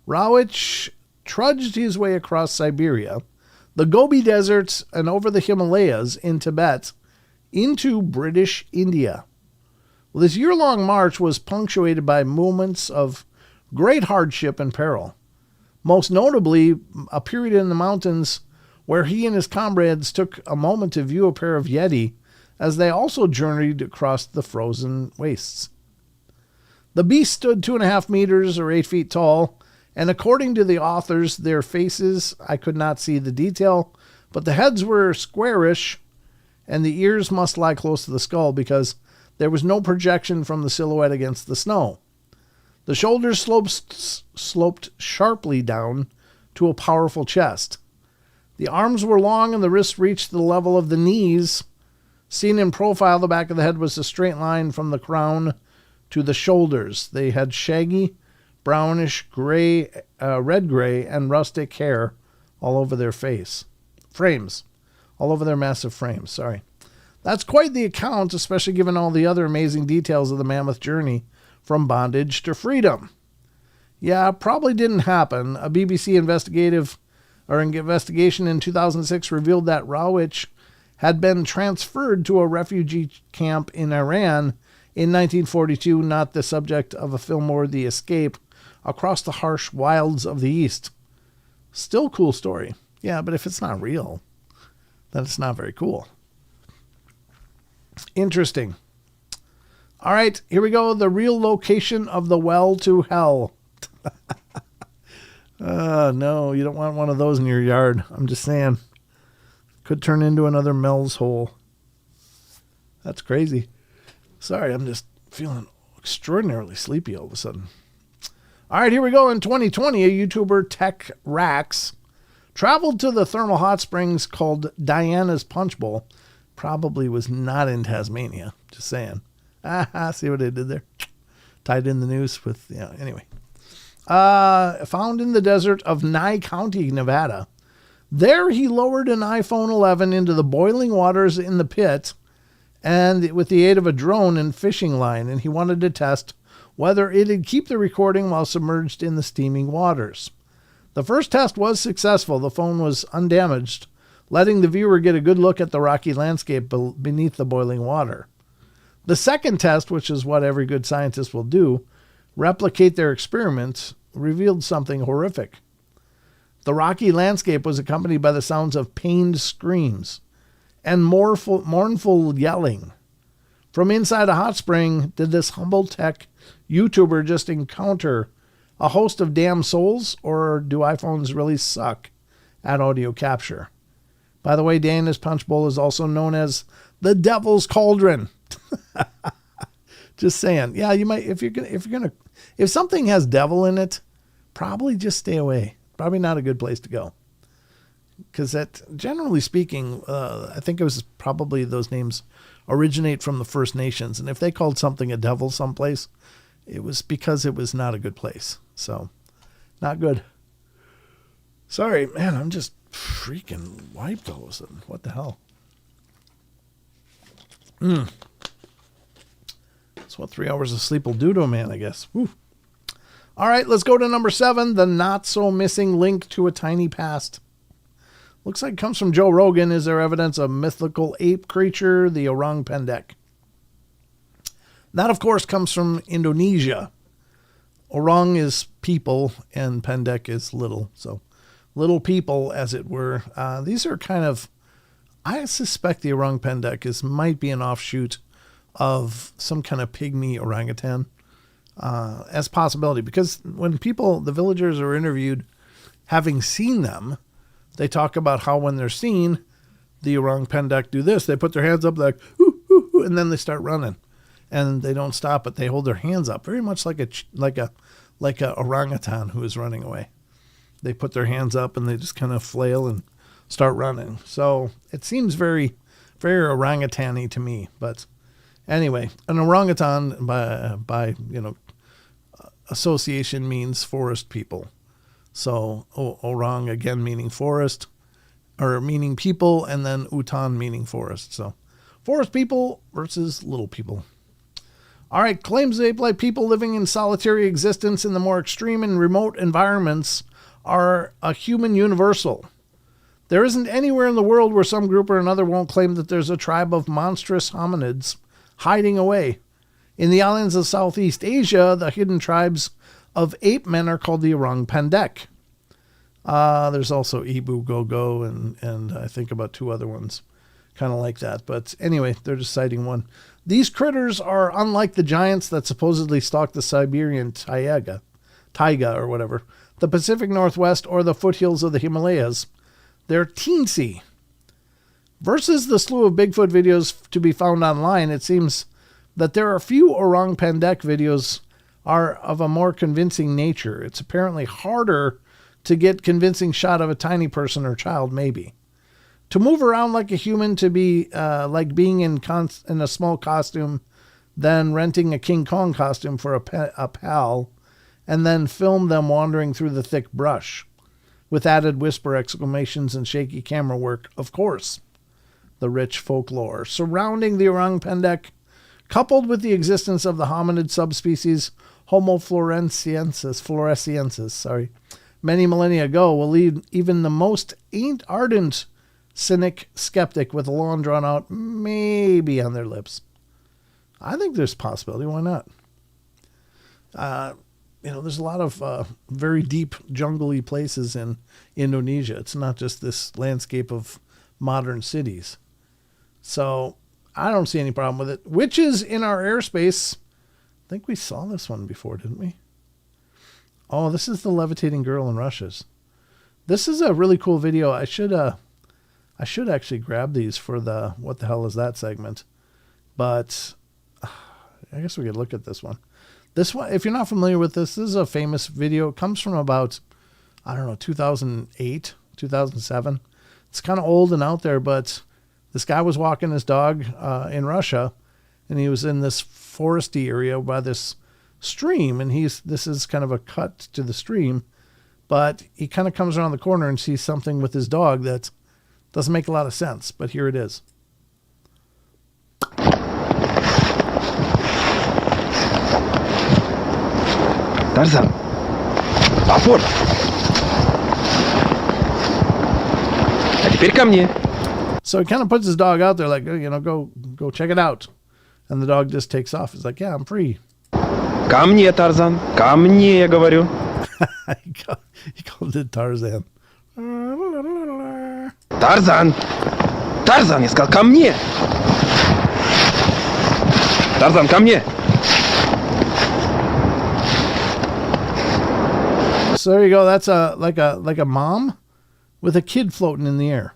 Rauzik trudged his way across Siberia, the Gobi Desert, and over the Himalayas in Tibet into British India. Well, this year-long march was punctuated by moments of great hardship and peril. Most notably, a period in the mountains where he and his comrades took a moment to view a pair of Yeti as they also journeyed across the frozen wastes. The beast stood 2.5 meters or 8 feet tall, and according to the authors, their faces, I could not see the detail, but the heads were squarish, and the ears must lie close to the skull because there was no projection from the silhouette against the snow. The shoulders sloped sharply down to a powerful chest. The arms were long and the wrists reached the level of the knees. Seen in profile, the back of the head was a straight line from the crown to the shoulders. They had shaggy, brownish, red-gray, and rustic hair all over their frames. all over their massive frames. Sorry. That's quite the account, especially given all the other amazing details of the mammoth journey from bondage to freedom. Yeah, probably didn't happen. A BBC investigation in 2006 revealed that Rawich had been transferred to a refugee camp in Iran in 1942, not the subject of a film-worthy escape across the harsh wilds of the East. Still cool story. Yeah, but if it's not real, then it's not very cool. Interesting. All right, here we go. The real location of the well to hell. No, you don't want one of those in your yard. I'm just saying. Could turn into another Mel's hole. That's crazy. Sorry, I'm just feeling extraordinarily sleepy all of a sudden. All right, here we go. In 2020, a YouTuber, Tech Rax, traveled to the thermal hot springs called Diana's Punch Bowl. Probably was not in Tasmania. Just saying. See what I did there? Tied in the news with, yeah, anyway. Found in the desert of Nye County, Nevada. There he lowered an iPhone 11 into the boiling waters in the pit and with the aid of a drone and fishing line, and he wanted to test whether it'd keep the recording while submerged in the steaming waters. The first test was successful. The phone was undamaged, letting the viewer get a good look at the rocky landscape beneath the boiling water. The second test, which is what every good scientist will do, replicate their experiments, revealed something horrific. The rocky landscape was accompanied by the sounds of pained screams and mournful yelling. From inside a hot spring, did this humble tech YouTuber just encounter a host of damn souls, or do iPhones really suck at audio capture? By the way, Diana's Punch Bowl is also known as the Devil's Cauldron. Just saying. Yeah, you might, if something has devil in it, probably just stay away. Probably not a good place to go. Because that, generally speaking, I think it was probably those names originate from the First Nations. And if they called something a devil someplace, it was because it was not a good place. So, not good. Sorry, man, I'm just freaking wiped all of a sudden. What the hell? That's what 3 hours of sleep will do to a man, I guess. Whew. All right, let's go to number 7, the not-so-missing link to a tiny past. Looks like it comes from Joe Rogan. Is there evidence of mythical ape creature, the orang pendek? That, of course, comes from Indonesia. Orang is people, and pendek is little. So, little people, as it were. These are kind of, I suspect the orang pendek might be an offshoot of some kind of pygmy orangutan. As possibility, because when the villagers are interviewed having seen them, they talk about how when they're seen, the orang pendek do this. They put their hands up like, hoo, hoo, hoo, and then they start running, and they don't stop, but they hold their hands up very much like a orangutan who is running away. They put their hands up and they just kind of flail and start running. So it seems very, very orangutan-y to me. But anyway, an orangutan by association means forest people. So orang again meaning forest, or meaning people, and then utan meaning forest. So forest people versus little people. All right, claims ape-like people living in solitary existence in the more extreme and remote environments are a human universal. There isn't anywhere in the world where some group or another won't claim that there's a tribe of monstrous hominids hiding away. In the islands of Southeast Asia, the hidden tribes of ape men are called the orang pendek. There's also Ibu Gogo and I think about 2 other ones kind of like that. But anyway, they're just citing one. These critters are unlike the giants that supposedly stalk the Siberian taiga or whatever, the Pacific Northwest, or the foothills of the Himalayas. They're teensy. Versus the slew of Bigfoot videos to be found online, it seems that there are few orang pendek videos are of a more convincing nature. It's apparently harder to get convincing shot of a tiny person or child, maybe. To move around like a human, to be like being in a small costume, then renting a King Kong costume for a pal, and then film them wandering through the thick brush, with added whisper exclamations and shaky camera work, of course. the rich folklore surrounding the orang pendek, coupled with the existence of the hominid subspecies Homo floresiensis, many millennia ago, will leave even the most ardent cynic skeptic with a long drawn out maybe on their lips. I think there's a possibility. Why not? There's a lot of very deep jungly places in Indonesia. It's not just this landscape of modern cities. So I don't see any problem with it. Witches in our airspace. I think we saw this one before, didn't we? Oh, this is the levitating girl in Russia's. This is a really cool video. I should actually grab these for the what the hell is that segment. But I guess we could look at this one. This one, if you're not familiar with this is a famous video. It comes from about, 2008, 2007. It's kind of old and out there, but this guy was walking his dog in Russia, and he was in this foresty area by this stream, and this is kind of a cut to the stream, but he kind of comes around the corner and sees something with his dog that doesn't make a lot of sense, but here it is.
Tarzan, опор. А теперь ко мне.
So he kind of puts his dog out there like, go check it out. And the dog just takes off. He's like, yeah, I'm free.
Ко мне, Тарзан. Ко мне, я говорю.
He called it Tarzan.
Тарзан. Тарзан, я сказал, ко мне. Тарзан, ко мне.
So there you go. That's like a mom with a kid floating in the air.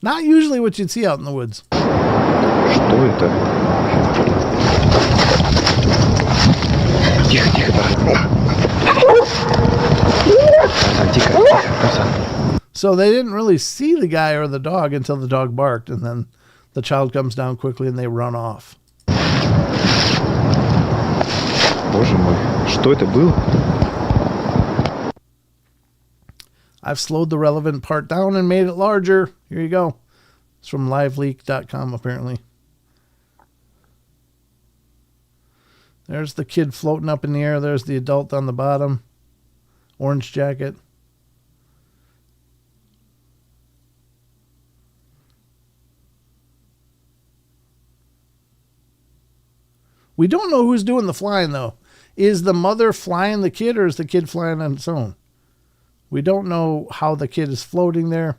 Not usually what you'd see out in the woods.
Что это? Тихо, тихо, Тарзан.
So they didn't really see the guy or the dog until the dog barked, and then the child comes down quickly and they run off.
Боже мой, что это было?
I've slowed the relevant part down and made it larger. Here you go. It's from liveleak.com, apparently. There's the kid floating up in the air. There's the adult on the bottom. Orange jacket. We don't know who's doing the flying, though. Is the mother flying the kid, or is the kid flying on its own? We don't know how the kid is floating there.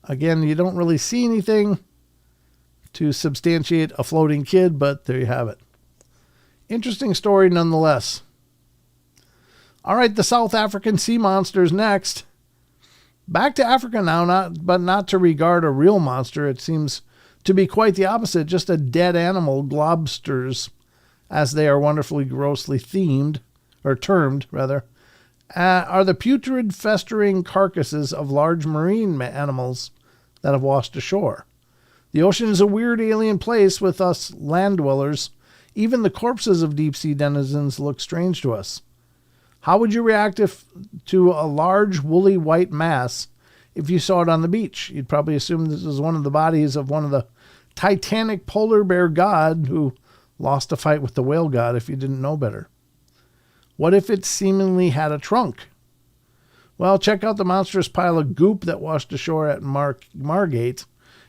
Again, you don't really see anything to substantiate a floating kid, but there you have it. Interesting story nonetheless. All right, the South African sea monsters next. Back to Africa now, not to regard a real monster. It seems to be quite the opposite, just a dead animal, globsters, as they are wonderfully grossly termed, are the putrid, festering carcasses of large marine animals that have washed ashore. The ocean is a weird alien place with us land dwellers. Even the corpses of deep-sea denizens look strange to us. How would you react to a large, woolly white mass if you saw it on the beach? You'd probably assume this is one of the bodies of one of the titanic polar bear god who lost a fight with the whale god if you didn't know better. What if it seemingly had a trunk? Well, check out the monstrous pile of goop that washed ashore at Margate.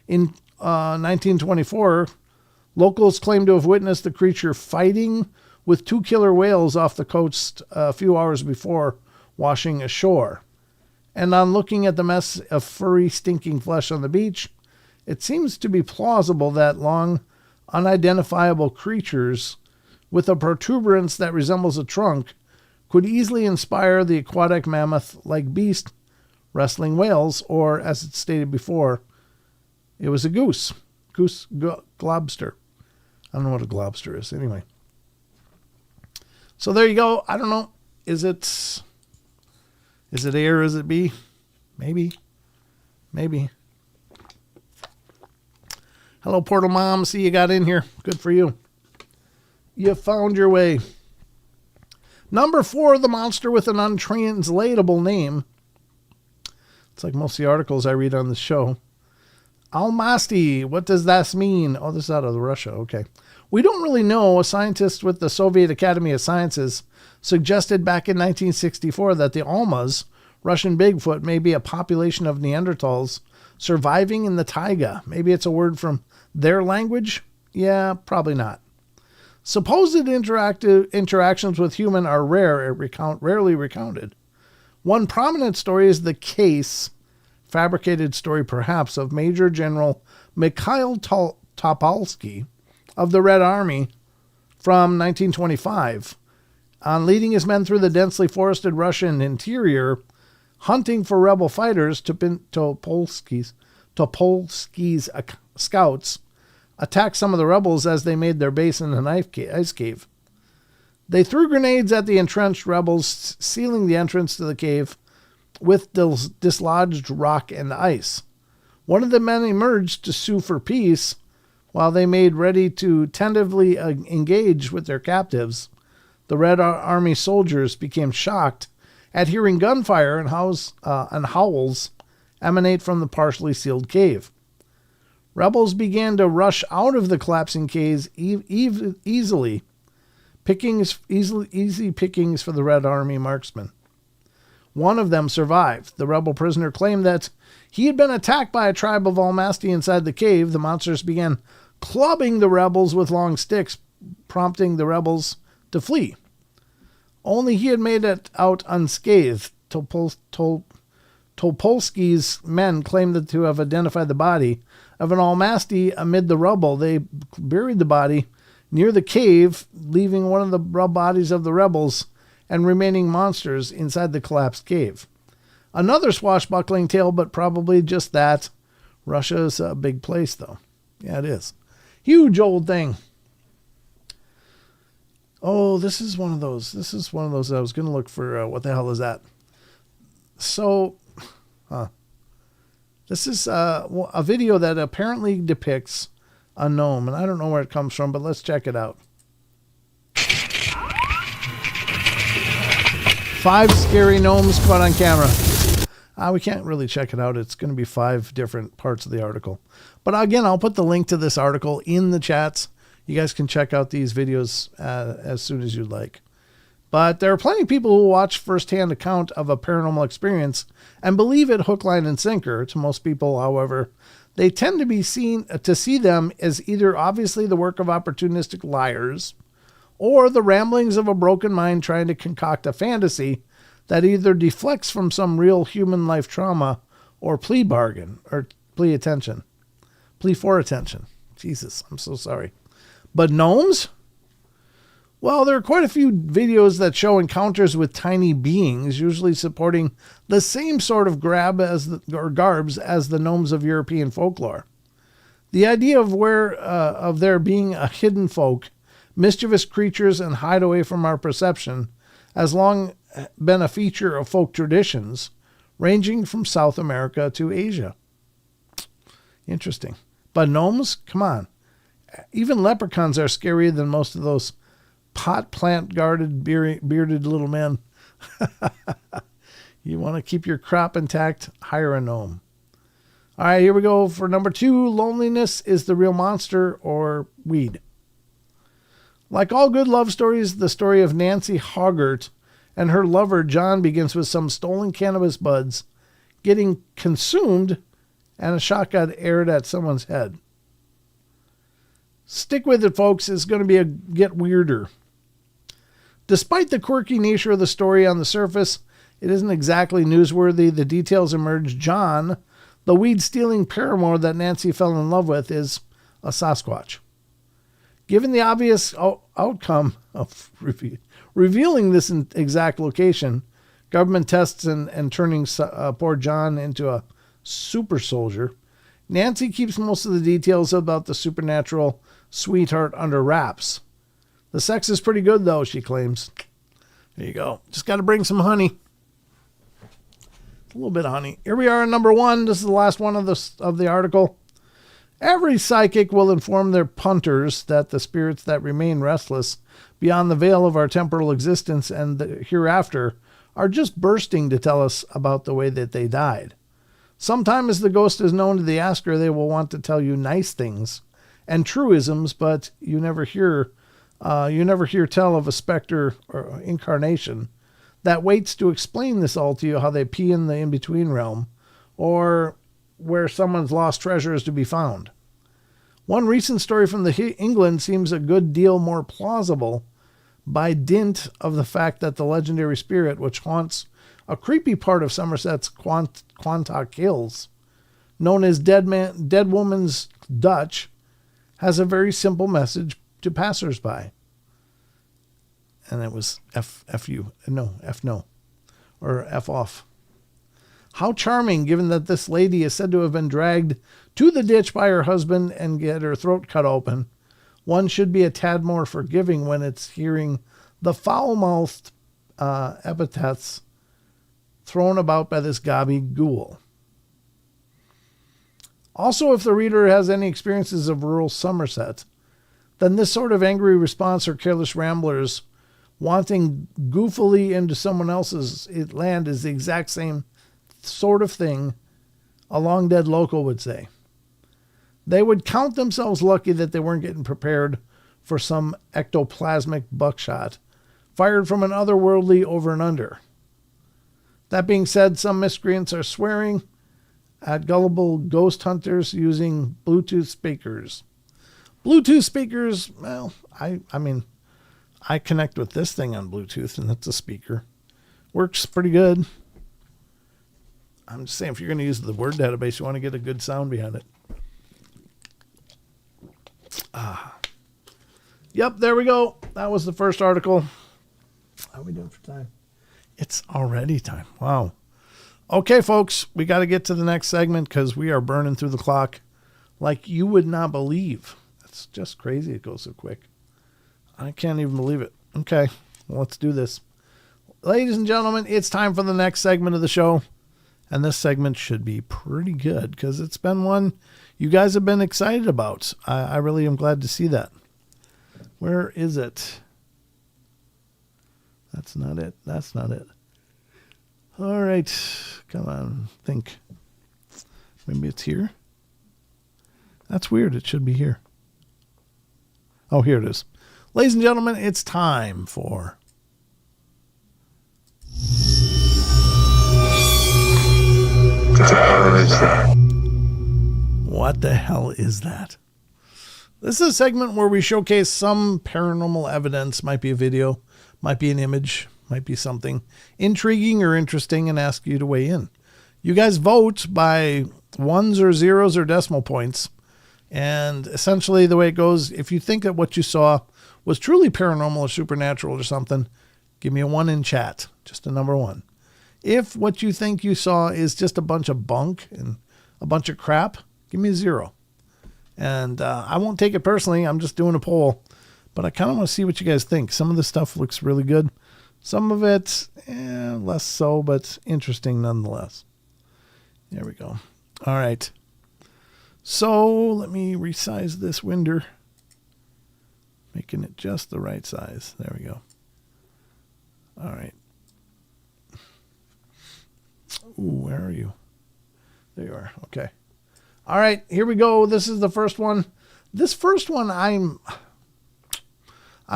In 1924, locals claim to have witnessed the creature fighting with two killer whales off the coast a few hours before washing ashore. And on looking at the mess of furry, stinking flesh on the beach, it seems to be plausible that long, unidentifiable creatures with a protuberance that resembles a trunk could easily inspire the aquatic mammoth-like beast wrestling whales, or, as it's stated before, it was a globster. I don't know what a globster is. Anyway. So there you go. I don't know. Is it A or is it B? Maybe. Hello, Portal Mom. See you got in here. Good for you. You found your way. Number 4, the monster with an untranslatable name. It's like most of the articles I read on this show. Almasty, what does that mean? Oh, this is out of Russia. Okay. We don't really know. A scientist with the Soviet Academy of Sciences suggested back in 1964 that the Almas, Russian Bigfoot, may be a population of Neanderthals surviving in the taiga. Maybe it's a word from their language? Yeah, probably not. Supposed interactions with human are rarely recounted. One prominent story is the case, fabricated story perhaps, of Major General Mikhail Topolsky of the Red Army from 1925. On leading his men through the densely forested Russian interior, hunting for rebel fighters, Topolsky's scouts attacked some of the rebels as they made their base in an ice cave. They threw grenades at the entrenched rebels, sealing the entrance to the cave with dislodged rock and ice. One of the men emerged to sue for peace while they made ready to tentatively engage with their captives. The Red Army soldiers became shocked at hearing gunfire and howls emanate from the partially sealed cave. Rebels began to rush out of the collapsing caves easy pickings for the Red Army marksmen. One of them survived. The rebel prisoner claimed that he had been attacked by a tribe of Almasty inside the cave. The monsters began clubbing the rebels with long sticks, prompting the rebels to flee. Only he had made it out unscathed. Topolsky's men claimed to have identified the body of an Almasty amid the rubble. They buried the body near the cave, leaving one of the bodies of the rebels and remaining monsters inside the collapsed cave. Another swashbuckling tale, but probably just that. Russia's a big place, though. Yeah, it is. Huge old thing. Oh, this is one of those. I was going to look for, what the hell is that? So, this is a video that apparently depicts a gnome, and I don't know where it comes from, but let's check it out. 5 scary gnomes caught on camera. We can't really check it out. It's going to be 5 different parts of the article. But again, I'll put the link to this article in the chats. You guys can check out these videos as soon as you'd like. But there are plenty of people who watch firsthand account of a paranormal experience and believe it hook, line, and sinker. To most people, however, they tend to see them as either obviously the work of opportunistic liars or the ramblings of a broken mind trying to concoct a fantasy that either deflects from some real human life trauma or plea for attention. Jesus, I'm so sorry. But gnomes? Well, there are quite a few videos that show encounters with tiny beings, usually supporting the same sort of garbs as the gnomes of European folklore. The idea of there being a hidden folk, mischievous creatures, and hide away from our perception has long been a feature of folk traditions, ranging from South America to Asia. Interesting. But gnomes? Come on. Even leprechauns are scarier than most of those pot plant guarded bearded little men. You want to keep your crop intact? Hire a gnome. All right, here we go for number 2. Loneliness is the real monster, or weed. Like all good love stories, the story of Nancy Hoggart and her lover John begins with some stolen cannabis buds getting consumed and a shotgun aired at someone's head. Stick with it, folks. It's going to get weirder. Despite the quirky nature of the story on the surface, it isn't exactly newsworthy. The details emerge. John, the weed-stealing paramour that Nancy fell in love with, is a Sasquatch. Given the obvious outcome of revealing this exact location, government tests and turning poor John into a super soldier, Nancy keeps most of the details about the supernatural sweetheart under wraps. The sex is pretty good, though, she claims. There you go. Just got to bring some honey. A little bit of honey. Here we are at number 1. This is the last one of the article. Every psychic will inform their punters that the spirits that remain restless beyond the veil of our temporal existence and the hereafter are just bursting to tell us about the way that they died. Sometimes the ghost is known to the asker. They will want to tell you nice things and truisms, but you never hear tell of a specter or incarnation that waits to explain this all to you, how they pee in the in-between realm, or where someone's lost treasure is to be found. One recent story from England seems a good deal more plausible by dint of the fact that the legendary spirit, which haunts a creepy part of Somerset's Quantock Hills, known as Dead Woman's Dutch, has a very simple message to passersby. And it was F no, or F off. How charming, given that this lady is said to have been dragged to the ditch by her husband and get her throat cut open. One should be a tad more forgiving when it's hearing the foul-mouthed epithets thrown about by this gobby ghoul. Also, if the reader has any experiences of rural Somerset, then this sort of angry response or careless ramblers wanting goofily into someone else's land is the exact same sort of thing a long dead local would say. They would count themselves lucky that they weren't getting prepared for some ectoplasmic buckshot fired from an otherworldly over and under. That being said, some miscreants are swearing at gullible ghost hunters using Bluetooth speakers. Bluetooth speakers, well, I mean, I connect with this thing on Bluetooth, and it's a speaker. Works pretty good. I'm just saying, if you're going to use the word database, you want to get a good sound behind it. Yep, there we go. That was the first article. How are we doing for time? It's already time. Wow. Okay, folks, we got to get to the next segment because we are burning through the clock like you would not believe. It's just crazy. It goes so quick. I can't even believe it. Okay, well, let's do this. Ladies and gentlemen, it's time for the next segment of the show. And this segment should be pretty good because it's been one you guys have been excited about. I really am glad to see that. Where is it? That's not it. That's not it. All right. Come on. Think. Maybe it's here. That's weird. It should be here. Oh, here it is. Ladies and gentlemen, it's time for... What the hell is that? This is a segment where we showcase some paranormal evidence. Might be a video, might be an image, might be something intriguing or interesting, and ask you to weigh in. You guys vote by ones or zeros or decimal points. And essentially the way it goes, if you think that what you saw was truly paranormal or supernatural or something, give me a 1 in chat, just a number 1. If what you think you saw is just a bunch of bunk and a bunch of crap, give me a 0. And I won't take it personally. I'm just doing a poll. But I kind of want to see what you guys think. Some of the stuff looks really good. Some of it, less so, but interesting nonetheless. There we go. All right. So let me resize this window. Making it just the right size. There we go. All right. Ooh, where are you? There you are. Okay. All right, here we go. This is the first one. This first one I'm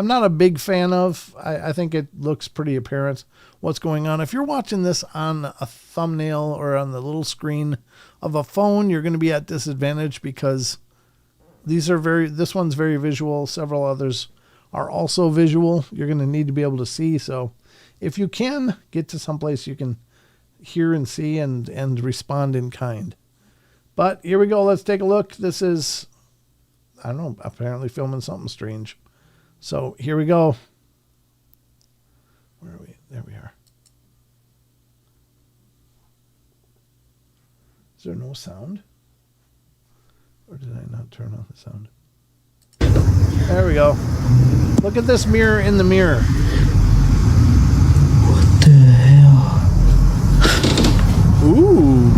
not a big fan of. I think it looks pretty apparent what's going on. If you're watching this on a thumbnail or on the little screen of a phone, you're going to be at disadvantage because this one's very visual. Several others are also visual. You're going to need to be able to see. So if you can get to someplace you can hear and see and respond in kind. But here we go. Let's take a look. This is, I don't know, apparently filming something strange. So here we go. Where are we? There we are. Is there no sound? Or did I not turn on the sound? There we go. Look at this mirror in the mirror.
What the hell?
Ooh.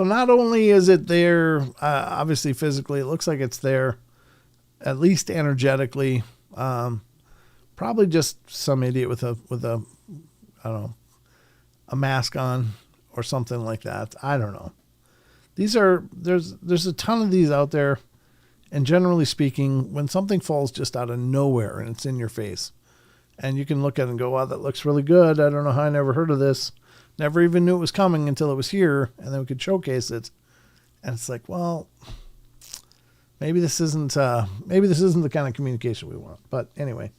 So not only is it there, obviously physically, it looks like it's there, at least energetically. Probably just some idiot with a I don't know, a mask on or something like that. I don't know. There's a ton of these out there, and generally speaking, when something falls just out of nowhere and it's in your face, and you can look at it and go, wow, that looks really good. I don't know how I never heard of this. Never even knew it was coming until it was here, and then we could showcase it. And it's like, well, maybe this isn't the kind of communication we want. But anyway,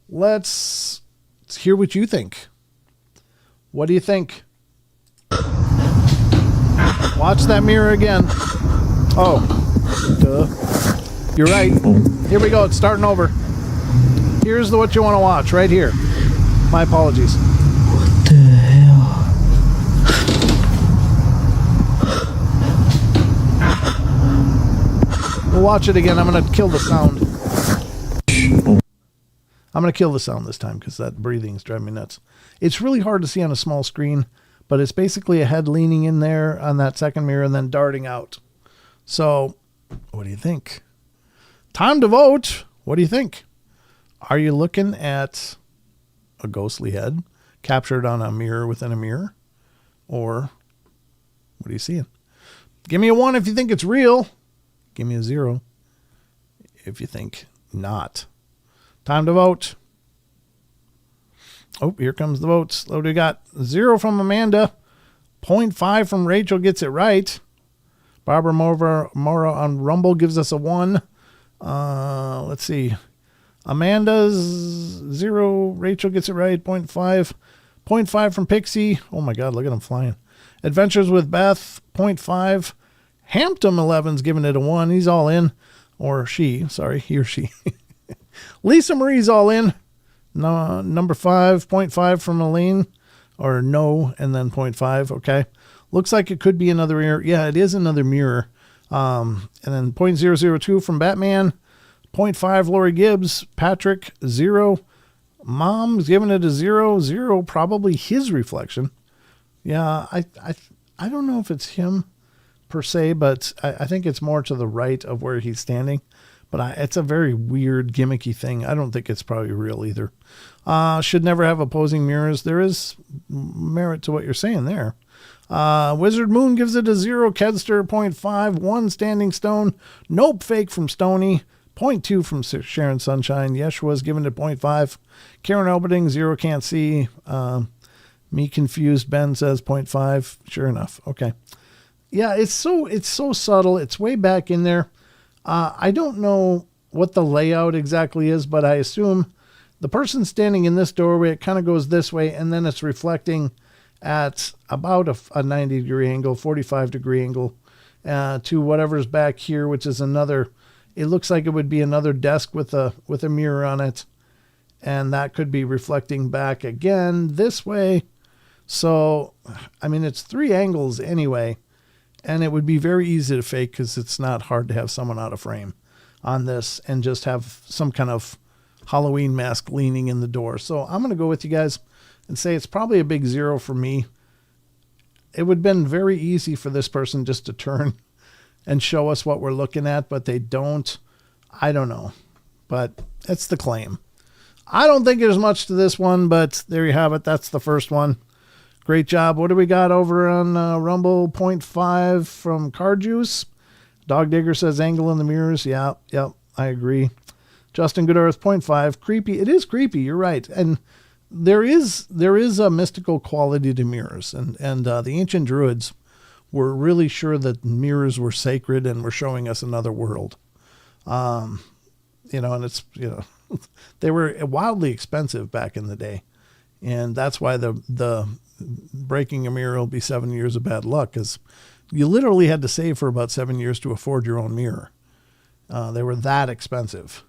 let's hear what you think. What do you think? Watch that mirror again. Oh, duh. You're right. Here we go. It's starting over. Here's what you want to watch right here. My apologies.
What the hell?
We'll watch it again. I'm going to kill the sound. I'm going to kill the sound this time because that breathing's driving me nuts. It's really hard to see on a small screen, but it's basically a head leaning in there on that second mirror and then darting out. So, what do you think? Time to vote. What do you think? Are you looking at a ghostly head captured on a mirror within a mirror? Or what are you seeing? Give me a 1 if you think it's real. Give me a 0 if you think not. Time to vote. Oh, here comes the votes. What do we got? 0 from Amanda. 0.5 from Rachel gets it right. Barbara Mora on Rumble gives us a 1. Let's see. Amanda's 0. Rachel gets it right. 0.5. 0.5 from Pixie. Oh my God, look at him flying. Adventures with Beth. 0.5. Hampton 11's giving it a 1. He's all in. Or she. Sorry, he or she. Lisa Marie's all in. No, number 5. 0.5 from Elaine. Or no, and then 0.5. Okay. Looks like it could be another mirror. Yeah, it is another mirror. And then 0.002 from Batman. 0.5 Lori Gibbs. Patrick 0. Mom's giving it a 0. 0 probably his reflection. Yeah, I don't know if it's him per se, but I think it's more to the right of where he's standing. But it's a very weird, gimmicky thing. I don't think it's probably real either. Should never have opposing mirrors. There is merit to what you're saying there. Wizard Moon gives it a 0. Kedster 0.5. 1 Standing Stone. Nope, fake from Stony. 0.2 from Sharon Sunshine. Yeshua's giving it 0.5. Karen Elberding 0. Can't see. Me confused. Ben says 0.5. Sure enough. Okay. Yeah, it's so subtle. It's way back in there. I don't know what the layout exactly is, but I assume the person standing in this doorway, it kind of goes this way, and then it's reflecting at about a 90-degree angle, 45-degree angle, to whatever's back here, which is another. It looks like it would be another desk with a mirror on it, and that could be reflecting back again this way. So, I mean, it's 3 angles anyway. And it would be very easy to fake because it's not hard to have someone out of frame on this and just have some kind of Halloween mask leaning in the door. So I'm going to go with you guys and say it's probably a big 0 for me. It would have been very easy for this person just to turn and show us what we're looking at, but they don't. I don't know. But that's the claim. I don't think there's much to this one, but there you have it. That's the first one. Great job. What do we got over on Rumble? 0.5 from Car Juice. Dog Digger says angle in the mirrors. Yeah, I agree. Justin Goodearth, 0.5. Creepy. It is creepy. You're right. And there is a mystical quality to mirrors. And the ancient druids were really sure that mirrors were sacred and were showing us another world. And it's, they were wildly expensive back in the day. And that's why the breaking a mirror will be 7 years of bad luck, because you literally had to save for about 7 years to afford your own mirror. They were that expensive.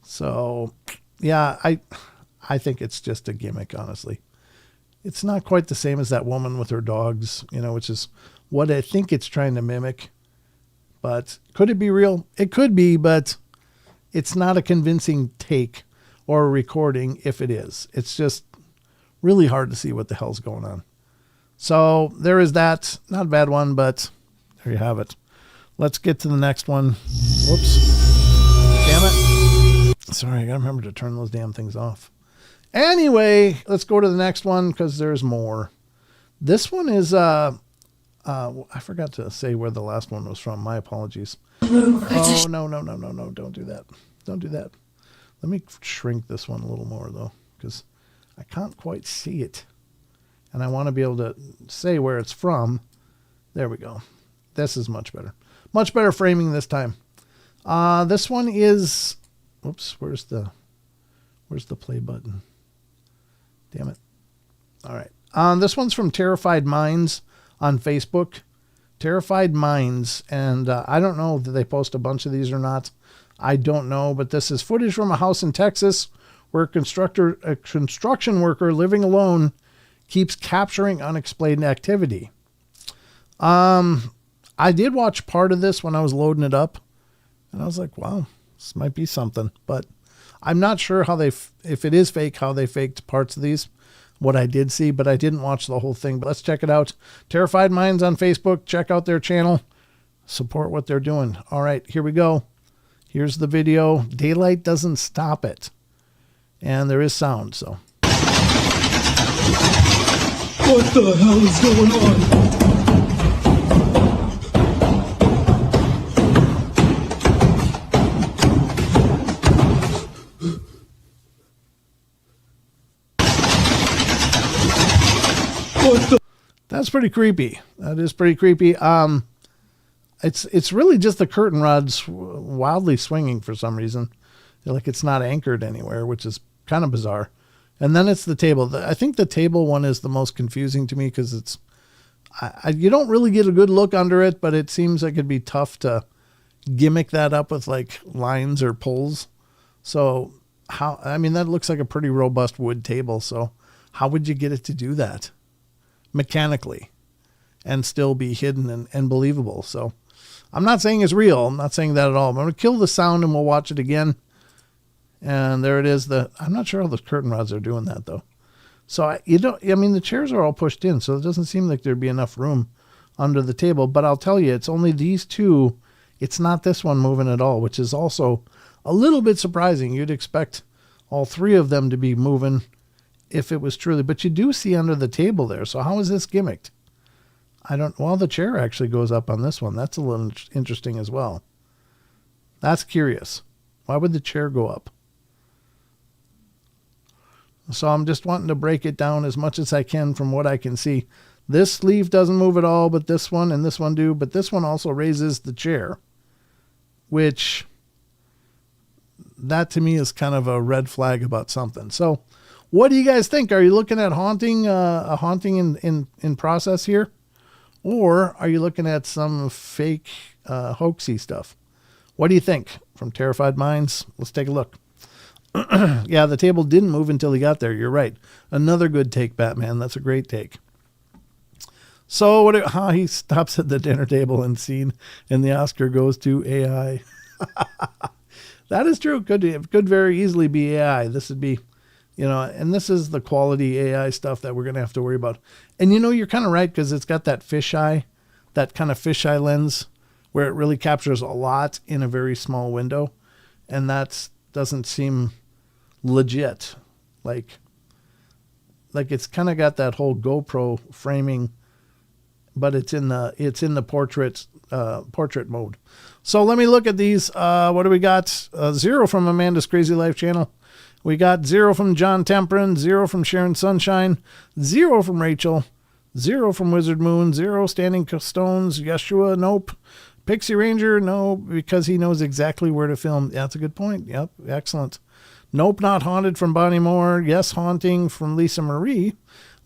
So, yeah, I think it's just a gimmick, honestly. It's not quite the same as that woman with her dogs, which is what I think it's trying to mimic. But could it be real? It could be, but it's not a convincing take or a recording if it is. It's just really hard to see what the hell's going on. So there is that. Not a bad one, but there you have it. Let's get to the next one. Whoops. Damn it. Sorry, I got to remember to turn those damn things off. Anyway, let's go to the next one because there's more. This one is, I forgot to say where the last one was from. My apologies. Oh, no. Don't do that. Don't do that. Let me shrink this one a little more, though, because I can't quite see it. And I want to be able to say where it's from. There we go. This is much better. Much better framing this time. This one is, oops, where's the play button? Damn it. All right. This one's from Terrified Minds on Facebook. Terrified Minds. And I don't know if they post a bunch of these or not. I don't know. But this is footage from a house in Texas where a construction worker living alone keeps capturing unexplained activity. I did watch part of this when I was loading it up. And I was like, wow, this might be something. But I'm not sure how if it is fake, how they faked parts of these, what I did see, but I didn't watch the whole thing. But let's check it out. Terrified Minds on Facebook. Check out their channel. Support what they're doing. All right, here we go. Here's the video. Daylight doesn't stop it. And there is sound, so.
What the hell is going on?
That's pretty creepy. That is pretty creepy. It's really just the curtain rods wildly swinging for some reason. Like it's not anchored anywhere, which is kind of bizarre. And then it's the table. I think the table one is the most confusing to me because it's you don't really get a good look under it, but it seems like it'd be tough to gimmick that up with like lines or pulls. So that looks like a pretty robust wood table. So how would you get it to do that mechanically and still be hidden and believable? So I'm not saying it's real. I'm not saying that at all. I'm going to kill the sound and we'll watch it again. And there it is. I'm not sure how the curtain rods are doing that though. So the chairs are all pushed in, so it doesn't seem like there'd be enough room under the table. But I'll tell you, it's only these two. It's not this one moving at all, which is also a little bit surprising. You'd expect all three of them to be moving if it was truly, but you do see under the table there. So how is this gimmicked? The chair actually goes up on this one. That's a little interesting as well. That's curious. Why would the chair go up? So I'm just wanting to break it down as much as I can from what I can see. This sleeve doesn't move at all, but this one and this one do. But this one also raises the chair, which that to me is kind of a red flag about something. So what do you guys think? Are you looking at a haunting in process here? Or are you looking at some fake hoaxy stuff? What do you think? From Terrified Minds, let's take a look. Yeah, the table didn't move until he got there. You're right. Another good take, Batman. That's a great take. So he stops at the dinner table and scene, and the Oscar goes to AI. That is true. Could very easily be AI. This would be, and this is the quality AI stuff that we're going to have to worry about. And you're kind of right because it's got that fisheye, that kind of fisheye lens where it really captures a lot in a very small window. And that doesn't seem legit. Like it's kind of got that whole GoPro framing, but it's in the portrait mode. So let me look at these. What do we got? 0 from Amanda's Crazy Life channel. We got 0 from John Temperin, 0 from Sharon Sunshine, 0 from Rachel, 0 from Wizard Moon, 0 Standing Stones, Yeshua, nope. Pixie Ranger, no, because he knows exactly where to film. Yeah, that's a good point. Yep, excellent. Nope, not haunted from Bonnie Moore. Yes, haunting from Lisa Marie.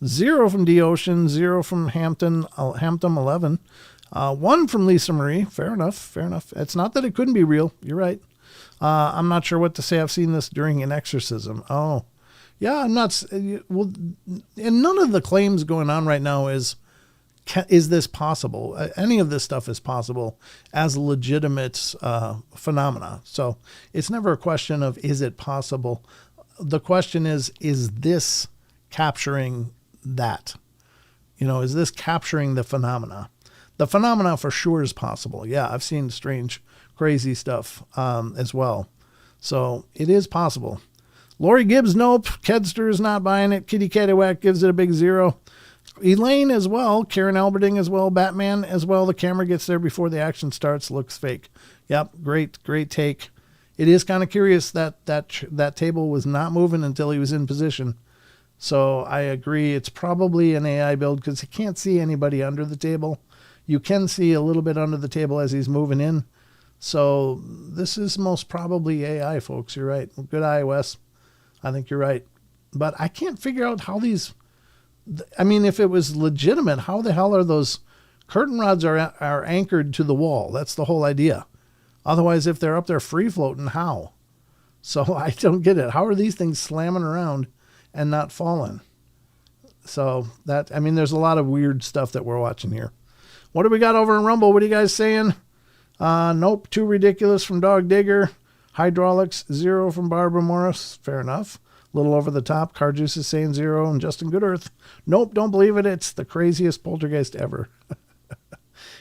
0 from D Ocean, 0 from Hampton 11. 1 from Lisa Marie. Fair enough. It's not that it couldn't be real. You're right. I'm not sure what to say. I've seen this during an exorcism. Oh, yeah, I'm not. Well, and none of the claims going on right now is this possible? Any of this stuff is possible as a legitimate phenomena. So it's never a question of, is it possible? The question is this capturing that? Is this capturing the phenomena? The phenomena for sure is possible. Yeah, I've seen strange, crazy stuff as well. So it is possible. Lori Gibbs, nope. Kedster is not buying it. Kitty Caddywhack gives it a big 0. Elaine as well. Karen Alberding as well. Batman as well. The camera gets there before the action starts. Looks fake. Yep, great take. It is kind of curious that table was not moving until he was in position. So I agree. It's probably an AI build because you can't see anybody under the table. You can see a little bit under the table as he's moving in. So this is most probably AI, folks. You're right. Good eye, Wes. I think you're right. But I can't figure out how these... I mean, if it was legitimate, how the hell are those curtain rods are anchored to the wall? That's the whole idea. Otherwise, if they're up there free floating, how? So I don't get it. How are these things slamming around and not falling? So there's a lot of weird stuff that we're watching here. What do we got over in Rumble? What are you guys saying? Nope. Too ridiculous from Dog Digger. Hydraulics 0 from Barbara Morris. Fair enough. A little over the top. Car Juice is saying 0. And Justin Goodearth. Nope. Don't believe it. It's the craziest poltergeist ever.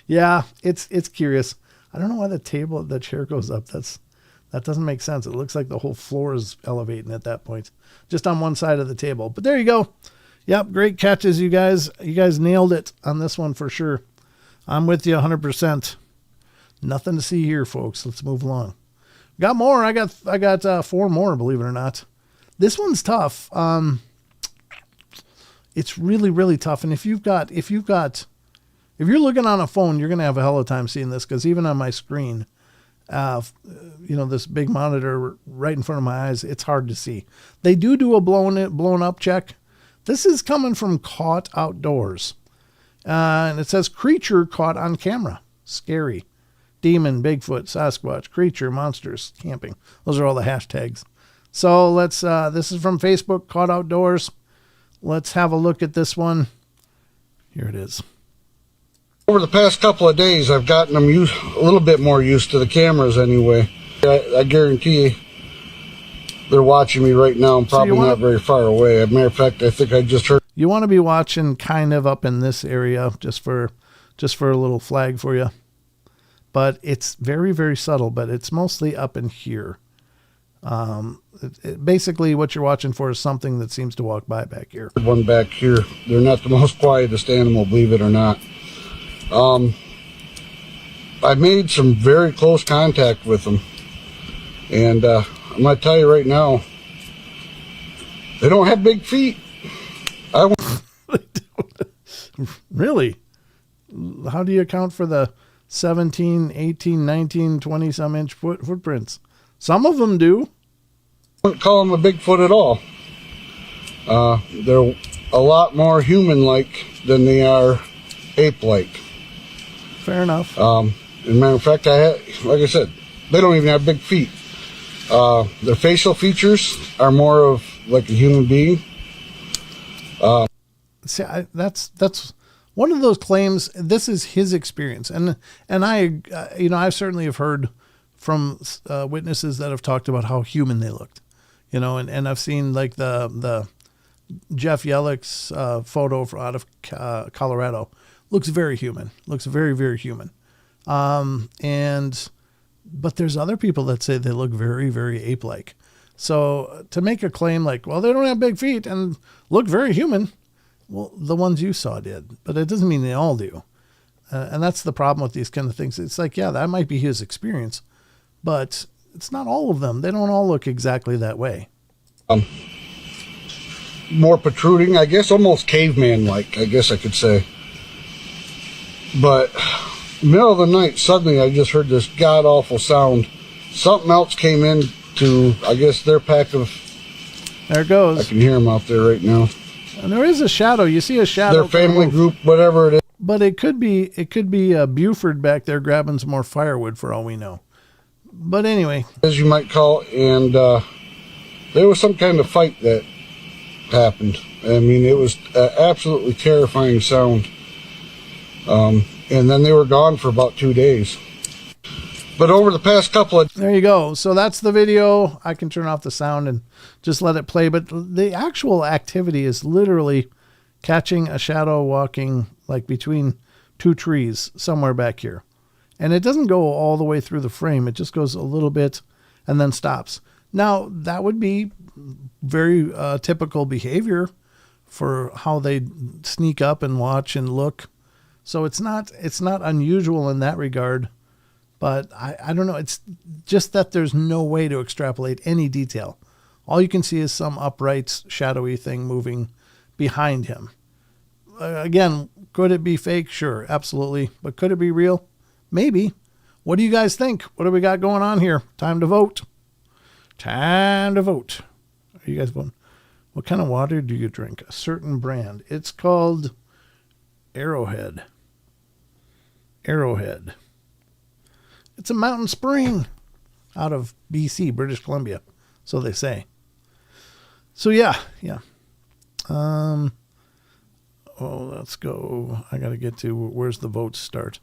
Yeah. It's curious. I don't know why the chair goes up. That doesn't make sense. It looks like the whole floor is elevating at that point, just on one side of the table. But there you go. Yep, great catches, you guys. You guys nailed it on this one for sure. I'm with you 100%. Nothing to see here, folks. Let's move along. Got more. I got 4 more, believe it or not. This one's tough. It's really, really tough. And if you're looking on a phone, you're going to have a hell of a time seeing this, because even on my screen, this big monitor right in front of my eyes, it's hard to see. They do a blown up check. This is coming from Caught Outdoors. And it says creature caught on camera. Scary. Demon, Bigfoot, Sasquatch, creature, monsters, camping. Those are all the hashtags. So this is from Facebook, Caught Outdoors. Let's have a look at this one. Here it is.
Over the past couple of days, I've gotten them a little bit more used to the cameras anyway. I guarantee you they're watching me right now. I'm probably not very far away. As a matter of fact, I think I just heard.
You want to be watching kind of up in this area just for a little flag for you. But it's very, very subtle, but it's mostly up in here. Basically, what you're watching for is something that seems to walk by back here.
One back here. They're not the most quietest animal, believe it or not. I made some very close contact with them, and I'm going to tell you right now, they don't have big feet.
Really? How do you account for the 17, 18, 19, 20 some inch footprints? Some of them do.
I wouldn't call them a Bigfoot at all. They're a lot more human-like than they are ape-like.
Fair enough.
As a matter of fact, like I said, they don't even have big feet. Their facial features are more of like a human being.
See, that's one of those claims. This is his experience, and I certainly have heard from witnesses that have talked about how human they looked, and I've seen like the Jeff Yellick's photo out of Colorado. Looks very human. Looks very, very human. But there's other people that say they look very, very ape-like. So to make a claim like, well, they don't have big feet and look very human. Well, the ones you saw did, but it doesn't mean they all do. And that's the problem with these kind of things. It's like, yeah, that might be his experience, but it's not all of them. They don't all look exactly that way.
More protruding, I guess, almost caveman-like, I guess I could say. But middle of the night, suddenly I just heard this god-awful sound. Something else came in to, I guess, their pack of...
There it goes.
I can hear them out there right now.
And there is a shadow. You see a shadow.
Their family group, whatever it is.
But it could be Buford back there grabbing some more firewood for all we know. But anyway.
As you might call it. And there was some kind of fight that happened. I mean, it was an absolutely terrifying sound. And then they were gone for about 2 days. But over the past couple of...
There you go. So that's the video. I can turn off the sound and just let it play. But the actual activity is literally catching a shadow walking like between two trees somewhere back here. And it doesn't go all the way through the frame. It just goes a little bit and then stops. Now, that would be very typical behavior for how they sneak up and watch and look. So it's not unusual in that regard. But I don't know. It's just that there's no way to extrapolate any detail. All you can see is some upright, shadowy thing moving behind him. Again, could it be fake? Sure, absolutely. But could it be real? Maybe. What do you guys think? What do we got going on here? Time to vote. Time to vote. Are you guys voting? What kind of water do you drink? A certain brand. It's called Arrowhead. Arrowhead. It's a mountain spring out of BC, British Columbia. So they say. So yeah. Let's go. I got to get to where's the votes start.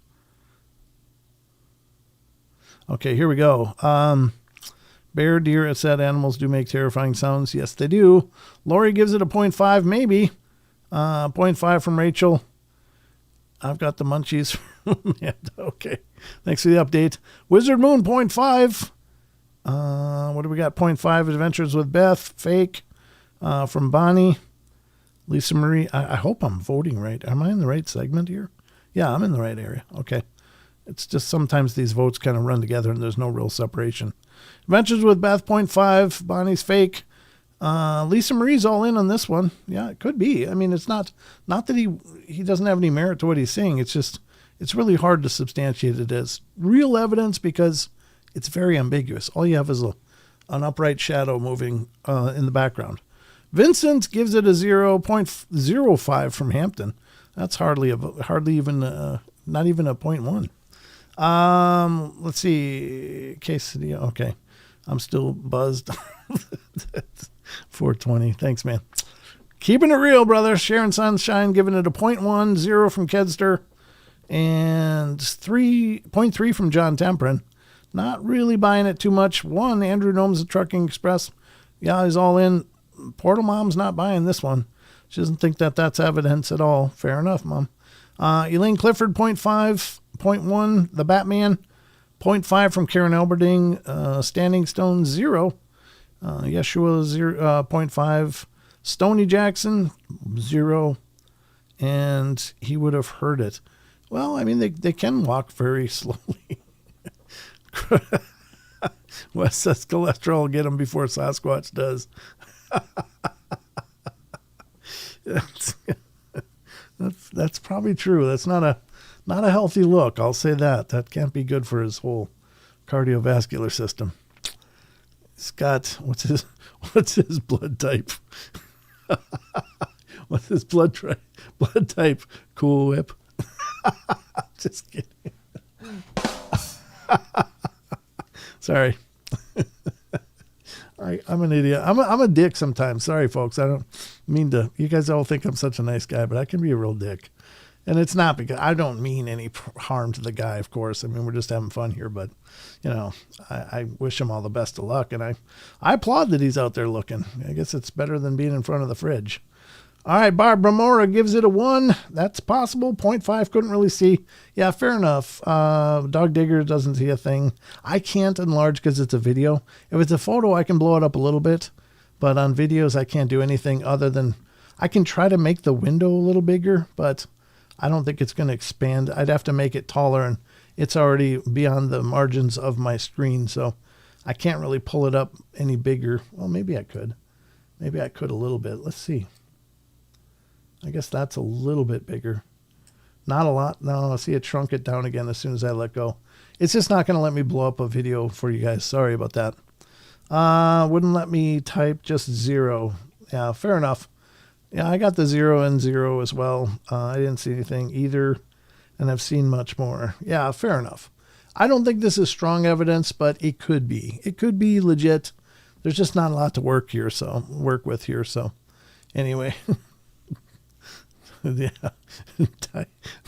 Okay, here we go. Bear, deer, etc. animals do make terrifying sounds. Yes, they do. Lori gives it a 0.5, maybe. 0.5 from Rachel. I've got the munchies. Okay. Thanks for the update. Wizard Moon, 0.5. What do we got? 0.5 Adventures with Beth. Fake. From Bonnie. Lisa Marie. I hope I'm voting right. Am I in the right segment here? Yeah, I'm in the right area. Okay. It's just sometimes these votes kind of run together and there's no real separation. Adventures with Beth, 0.5. Bonnie's fake. Lisa Marie's all in on this one. Yeah, it could be. I mean, it's not that he doesn't have any merit to what he's saying. It's just, it's really hard to substantiate it as real evidence because it's very ambiguous. All you have is an upright shadow moving in the background. Vincent gives it a 0.05 from Hampton. That's hardly even, not even a 0.1. Let's see. Quesadilla. Okay. I'm still buzzed. 420. Thanks, man. Keeping it real, brother. Sharon Sunshine giving it a 0.1, 0 from Kedster, and 3.3 from John Temperin. Not really buying it too much. 1, Andrew Gnomes of Trucking Express. Yeah, he's all in. Portal Mom's not buying this one. She doesn't think that that's evidence at all. Fair enough, Mom. Elaine Clifford, 0.5. 0.1, The Batman. 0.5 from Karen Elberding. Standing Stone, 0. Yeshua, 0.5. Stoney Jackson, 0. And he would have heard it. Well, I mean, they can walk very slowly. Wes says cholesterol will get him before Sasquatch does. That's probably true. That's not a healthy look. I'll say that. That can't be good for his whole cardiovascular system. Scott, what's his blood type? What's his blood type? Cool Whip. Just kidding. Sorry. I'm an idiot. I'm a dick sometimes. Sorry, folks. I don't mean to. You guys all think I'm such a nice guy, but I can be a real dick. And it's not because I don't mean any harm to the guy, of course. I mean, we're just having fun here, but, I wish him all the best of luck. And I applaud that he's out there looking. I guess it's better than being in front of the fridge. All right, Barbara Mora gives it a 1. That's possible. 0.5, couldn't really see. Yeah, fair enough. Dog Digger doesn't see a thing. I can't enlarge because it's a video. If it's a photo, I can blow it up a little bit. But on videos, I can't do anything other than I can try to make the window a little bigger, but I don't think it's going to expand. I'd have to make it taller, and it's already beyond the margins of my screen, so I can't really pull it up any bigger. Well, maybe I could. Maybe I could a little bit. Let's see. I guess that's a little bit bigger. Not a lot. No, see, it shrunk it down again as soon as I let go. It's just not going to let me blow up a video for you guys. Sorry about that. Wouldn't let me type, just 0. Yeah, fair enough. Yeah, I got the 0 and 0 as well. I didn't see anything either, and I've seen much more. Yeah, fair enough. I don't think this is strong evidence, but it could be. It could be legit. There's just not a lot to work with here. So anyway, yeah.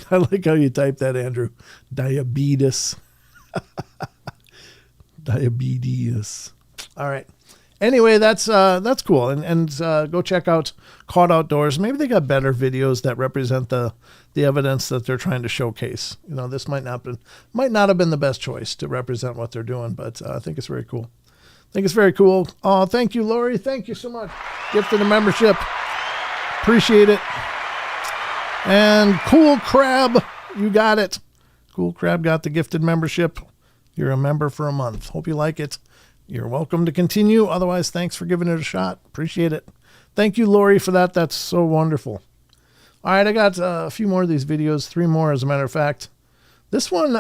I like how you type that, Andrew. Diabetes. Diabetes. All right. Anyway, that's cool. And go check out Caught Outdoors. Maybe they got better videos that represent the evidence that they're trying to showcase. You know, this might not have been the best choice to represent what they're doing, but I think it's very cool. Oh, thank you, Lori. Thank you so much. Gifted a membership. Appreciate it. And Cool Crab, you got it. Cool Crab got the gifted membership. You're a member for a month. Hope you like it. You're welcome to continue. Otherwise, thanks for giving it a shot. Appreciate it. Thank you, Lori, for that. That's so wonderful. All right, I got a few more of these videos, 3 more, as a matter of fact. This one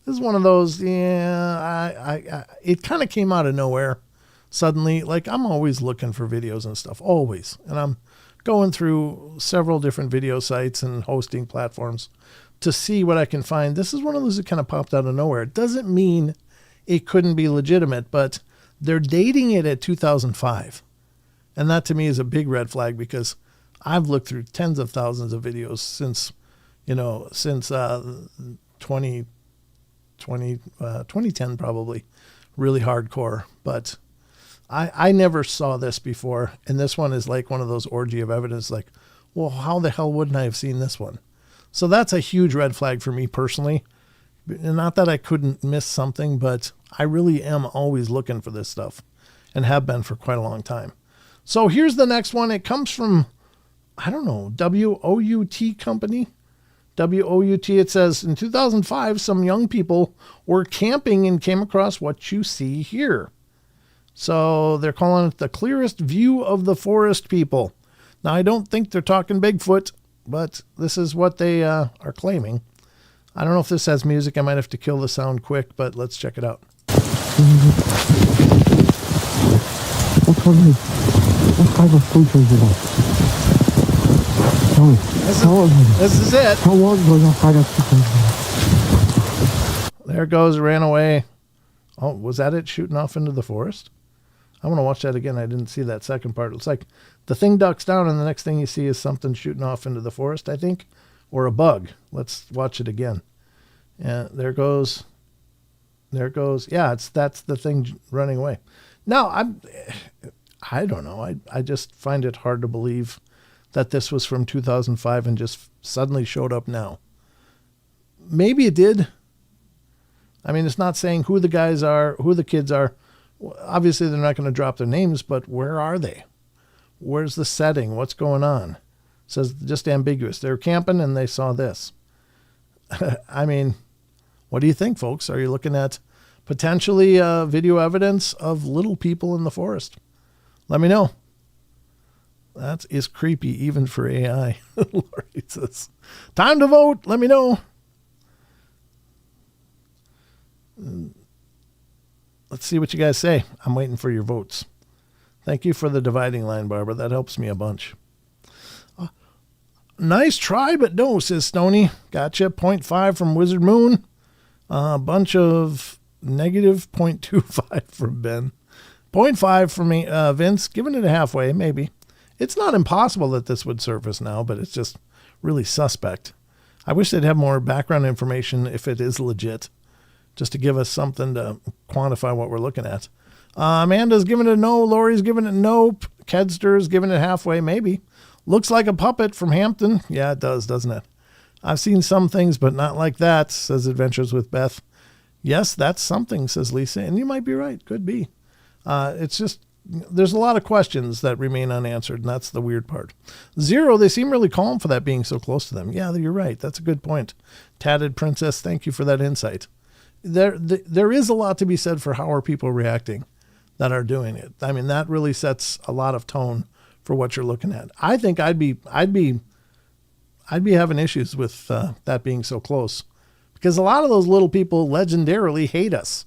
is one of those, it kind of came out of nowhere suddenly. Like, I'm always looking for videos and stuff, always. And I'm going through several different video sites and hosting platforms to see what I can find. This is one of those that kind of popped out of nowhere. It doesn't mean it couldn't be legitimate, but they're dating it at 2005. And that to me is a big red flag, because I've looked through tens of thousands of videos since 2010 probably, really hardcore. But I never saw this before. And this one is like one of those orgy of evidence, like, well, how the hell wouldn't I have seen this one? So that's a huge red flag for me personally. Not that I couldn't miss something, but I really am always looking for this stuff and have been for quite a long time. So here's the next one. It comes from, I don't know, WOUT company. WOUT, it says, in 2005, some young people were camping and came across what you see here. So they're calling it the clearest view of the forest, people. Now, I don't think they're talking Bigfoot, but this is what they are claiming. I don't know if this has music. I might have to kill the sound quick, but let's check it out. This is it. There it goes, ran away. Oh, was that it shooting off into the forest? I want to watch that again. I didn't see that second part. It's like the thing ducks down and the next thing you see is something shooting off into the forest, I think, or a bug. Let's watch it again. And there it goes. There it goes. Yeah, that's the thing running away. Now, I don't know. I just find it hard to believe that this was from 2005 and just suddenly showed up now. Maybe it did. I mean, it's not saying who the guys are, who the kids are. Obviously, they're not going to drop their names, but where are they? Where's the setting? What's going on? It says just ambiguous. They're camping and they saw this. I mean, what do you think, folks? Are you looking at potentially video evidence of little people in the forest? Let me know. That is creepy, even for AI. Lori says, time to vote. Let me know. Let's see what you guys say. I'm waiting for your votes. Thank you for the dividing line, Barbara. That helps me a bunch. Nice try, but no, says Stoney. Gotcha. 0.5 from Wizard Moon. A bunch of negative 0.25 from Ben. 0.5 from me, Vince. Giving it a halfway, maybe. It's not impossible that this would surface now, but it's just really suspect. I wish they'd have more background information if it is legit, just to give us something to quantify what we're looking at. Amanda's giving it a no. Lori's giving it nope. Kedster's giving it halfway, maybe. Looks like a puppet from Hampton. Yeah, it does, doesn't it? I've seen some things, but not like that, says Adventures with Beth. Yes, that's something, says Lisa, and you might be right. Could be. It's just, there's a lot of questions that remain unanswered, and that's the weird part. Zero, they seem really calm for that being so close to them. Yeah, you're right. That's a good point. Tatted Princess, thank you for that insight. There is a lot to be said for how are people reacting that are doing it. I mean, that really sets a lot of tone for what you're looking at. I think I'd be having issues with that being so close, because a lot of those little people legendarily hate us.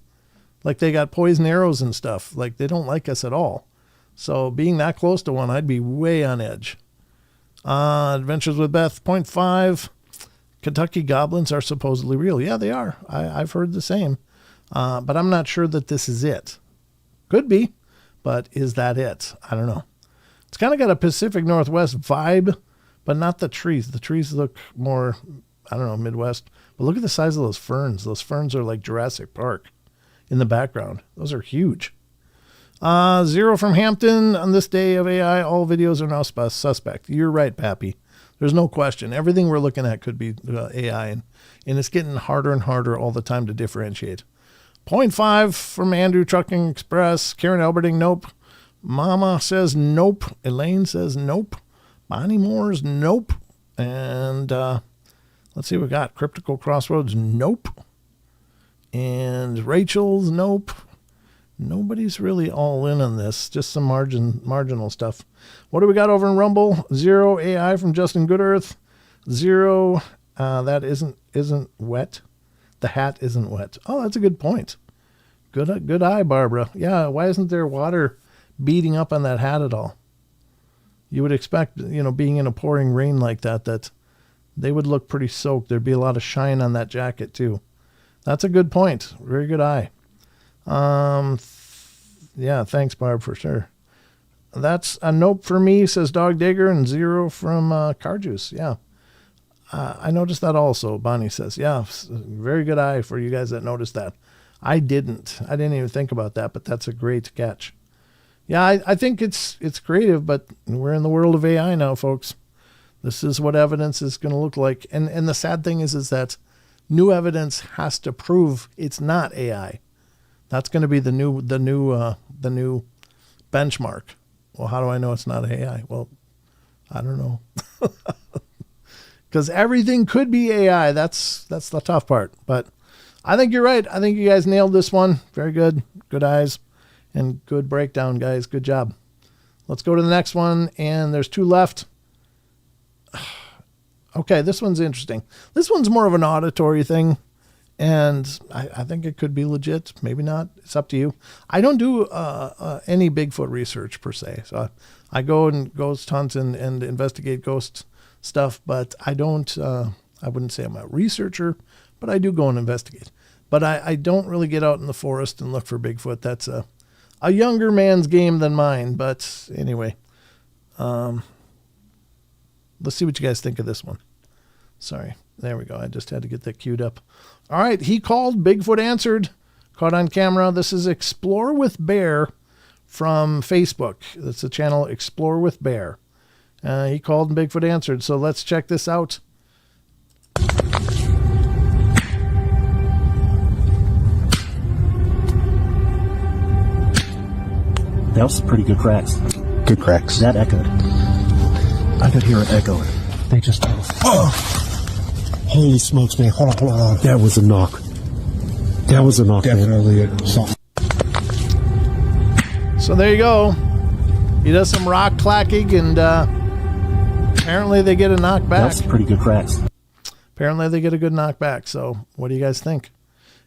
Like they got poison arrows and stuff. Like they don't like us at all. So being that close to one, I'd be way on edge. Adventures with Beth, 0.5. Kentucky goblins are supposedly real. Yeah, they are. I've heard the same. But I'm not sure that this is it. Could be, but is that it? I don't know. It's kind of got a Pacific Northwest vibe, but not the trees. The trees look more, I don't know, Midwest. But look at the size of those ferns. Those ferns are like Jurassic Park in the background. Those are huge. Zero from Hampton. On this day of AI, all videos are now suspect. You're right, Pappy. There's no question. Everything we're looking at could be AI, and it's getting harder and harder all the time to differentiate. 0.5 from Andrew Trucking Express. Karen Alberting, nope. Mama says nope. Elaine says nope. Bonnie Moore's nope. And let's see what we got. Cryptical Crossroads, nope. And Rachel's nope. Nobody's really all in on this. Just some marginal stuff. What do we got over in Rumble? 0 AI from Justin Goodearth. 0. That isn't wet. The hat isn't wet. Oh, that's a good point. Good eye, Barbara. Yeah, why isn't there water beating up on that hat at all? You would expect, being in a pouring rain like that they would look pretty soaked. There'd be a lot of shine on that jacket too. That's a good point. Very good eye. Yeah, thanks, Barb, for sure. That's a nope for me, says Dog Digger, and 0 from Car Juice. Yeah. I noticed that also, Bonnie says. Yeah, very good eye for you guys that noticed that. I didn't even think about that, but that's a great catch. Yeah, I think it's creative, but we're in the world of AI now, folks. This is what evidence is going to look like. And the sad thing is that new evidence has to prove it's not AI. That's going to be the new benchmark. Well, how do I know it's not AI? Well, I don't know. Because everything could be AI. That's the tough part. But I think you're right. I think you guys nailed this one. Very good. Good eyes and good breakdown, guys. Good job. Let's go to the next one. And there's 2 left. Okay, this one's interesting. This one's more of an auditory thing. And I think it could be legit. Maybe not. It's up to you. I don't do any Bigfoot research per se. So I go and ghost hunt and investigate ghost stuff, but I don't, I wouldn't say I'm a researcher, but I do go and investigate. But I don't really get out in the forest and look for Bigfoot. That's a younger man's game than mine. But anyway, let's see what you guys think of this one. Sorry. There we go. I just had to get that queued up. All right. He called. Bigfoot answered. Caught on camera. This is Explore with Bear from Facebook. That's the channel Explore with Bear. He called and Bigfoot answered. So let's check this out.
That was pretty good cracks.
Good cracks.
That echoed.
I could hear it echoing.
They just...
Oh! Holy smokes, man. Hold on.
That was a knock. That was a knock,
Definitely
man.
Something.
So there you go. He does some rock clacking, and apparently they get a knock back.
That's pretty good cracks.
Apparently they get a good knock back. So what do you guys think?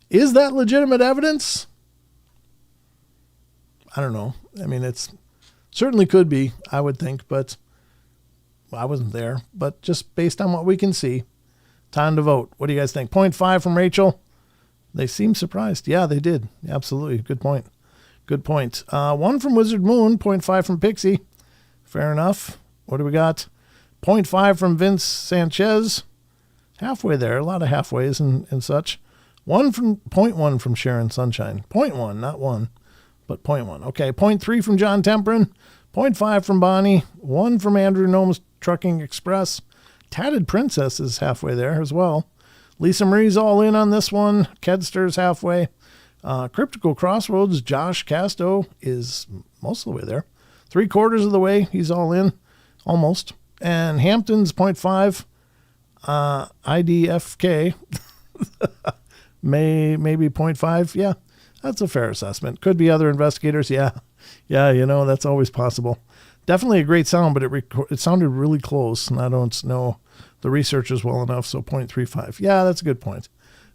Is that legitimate evidence? I don't know. I mean, it's certainly could be, I would think, but I wasn't there. But just based on what we can see, time to vote. What do you guys think? 0.5 from Rachel. They seem surprised. Yeah, they did. Absolutely. Good point. Good point. 1 from Wizard Moon. 0.5 from Pixie. Fair enough. What do we got? 0.5 from Vince Sanchez. Halfway there. A lot of halfways and such. 0.1 from Sharon Sunshine. 0.1, not 1, but 0.1. Okay. 0.3 from John Temperin. 0.5 from Bonnie. 1 from Andrew Gnome's Trucking Express. Tatted Princess is halfway there as well. Lisa Marie's all in on this one. Kedster's halfway. Cryptical Crossroads, Josh Casto is most of the way there. 3/4 of the way, he's all in. Almost. And Hampton's 0.5. IDFK. Maybe 0.5. Yeah, that's a fair assessment. Could be other investigators. Yeah, that's always possible. Definitely a great sound, but it sounded really close, and I don't know the researchers well enough, so 0.35. Yeah, that's a good point.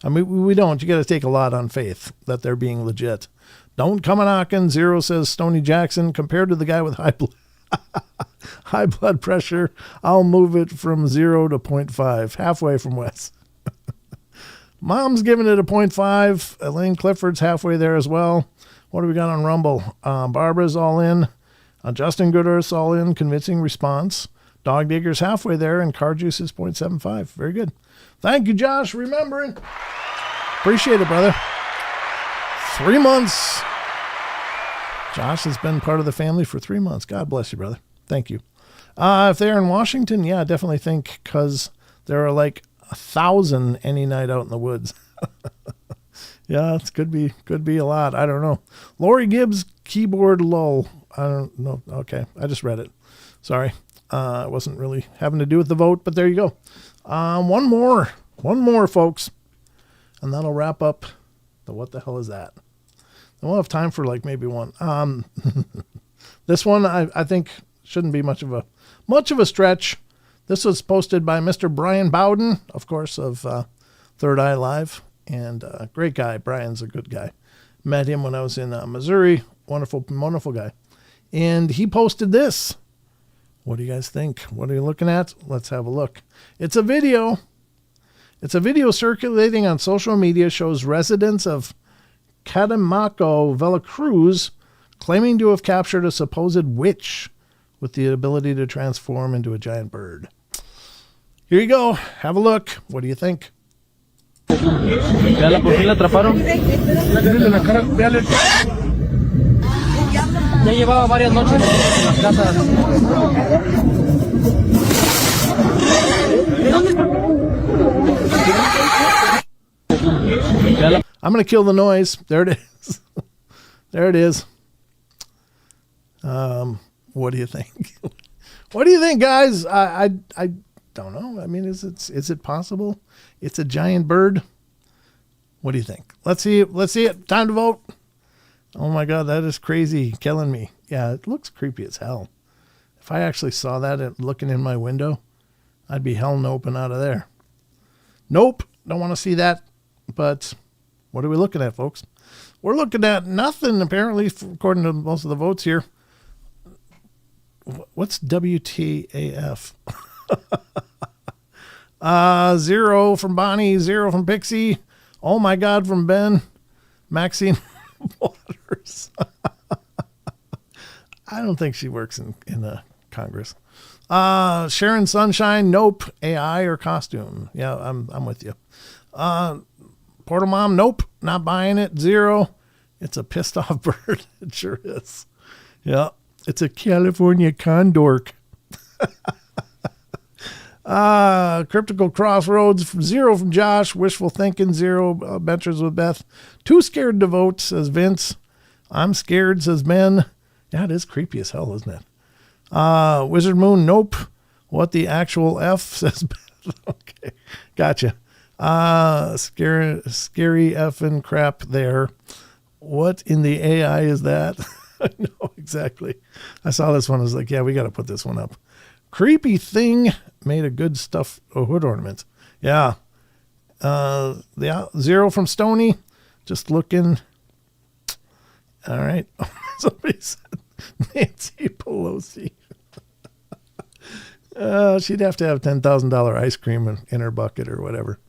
I mean, we don't. You got to take a lot on faith that they're being legit. Don't come a knocking. 0 says Stoney Jackson. Compared to the guy with high blood pressure, I'll move it from 0 to 0.5. Halfway from Wes. Mom's giving it a 0.5. Elaine Clifford's halfway there as well. What do we got on Rumble? Barbara's all in. Justin Gooder's all in. Convincing response. Dog Digger's halfway there, and Car Juice is 0.75. Very good. Thank you, Josh, remembering. Appreciate it, brother. 3 months. Josh has been part of the family for 3 months. God bless you, brother. Thank you. If they're in Washington, yeah, I definitely think, because there are like 1,000 any night out in the woods. Yeah, it could be a lot. I don't know. Lori Gibbs, keyboard lull. I don't know. Okay, I just read it. Sorry. It wasn't really having to do with the vote, but there you go. One more, folks. And that'll wrap up the what the hell is that? And we'll have time for like maybe one. This one I think shouldn't be much of a stretch. This was posted by Mr. Brian Bowden, of course, of Third Eye Live. And great guy. Brian's a good guy. Met him when I was in Missouri. Wonderful, wonderful guy. And he posted this. What do you guys think? What are you looking at? Let's have a look. It's a video. It's a video circulating on social media, shows residents of Catemaco, Veracruz, claiming to have captured a supposed witch with the ability to transform into a giant bird. Here you go. Have a look. What do you think?
Véala, ¿por qué la atraparon? Ya llevaba varias noches en las casas.
I'm going to kill the noise. There it is. There it is. What do you think? What do you think, guys? I don't know. I mean, is it possible? It's a giant bird. What do you think? Let's see it. Let's see it. Time to vote. Oh my God, that is crazy. Killing me. Yeah, it looks creepy as hell. If I actually saw that looking in my window, I'd be hell noping out of there. Nope. Don't want to see that. But what are we looking at, folks? We're looking at nothing, apparently, according to most of the votes here. What's WTAF? 0 from Bonnie, 0 from Pixie. Oh my God from Ben. Maxine Waters. I don't think she works in Congress. Sharon Sunshine, nope. AI or costume. Yeah, I'm with you. Portal Mom, nope. Not buying it. 0. It's a pissed off bird. It sure is. Yeah. It's a California condor. Cryptical Crossroads, 0 from Josh. Wishful Thinking, 0. Ventures with Beth. Too scared to vote, says Vince. I'm scared, says Ben. Yeah, it is creepy as hell, isn't it? Wizard Moon, nope. What the actual F, says Beth. Okay, gotcha. Scary effing crap there. What in the AI is that? I know, exactly. I saw this one. I was like, yeah, we got to put this one up. Creepy thing made a good stuff hood ornament. Yeah. 0 from Stony. Just looking. All right. Somebody said Nancy Pelosi. She'd have to have $10,000 ice cream in her bucket or whatever.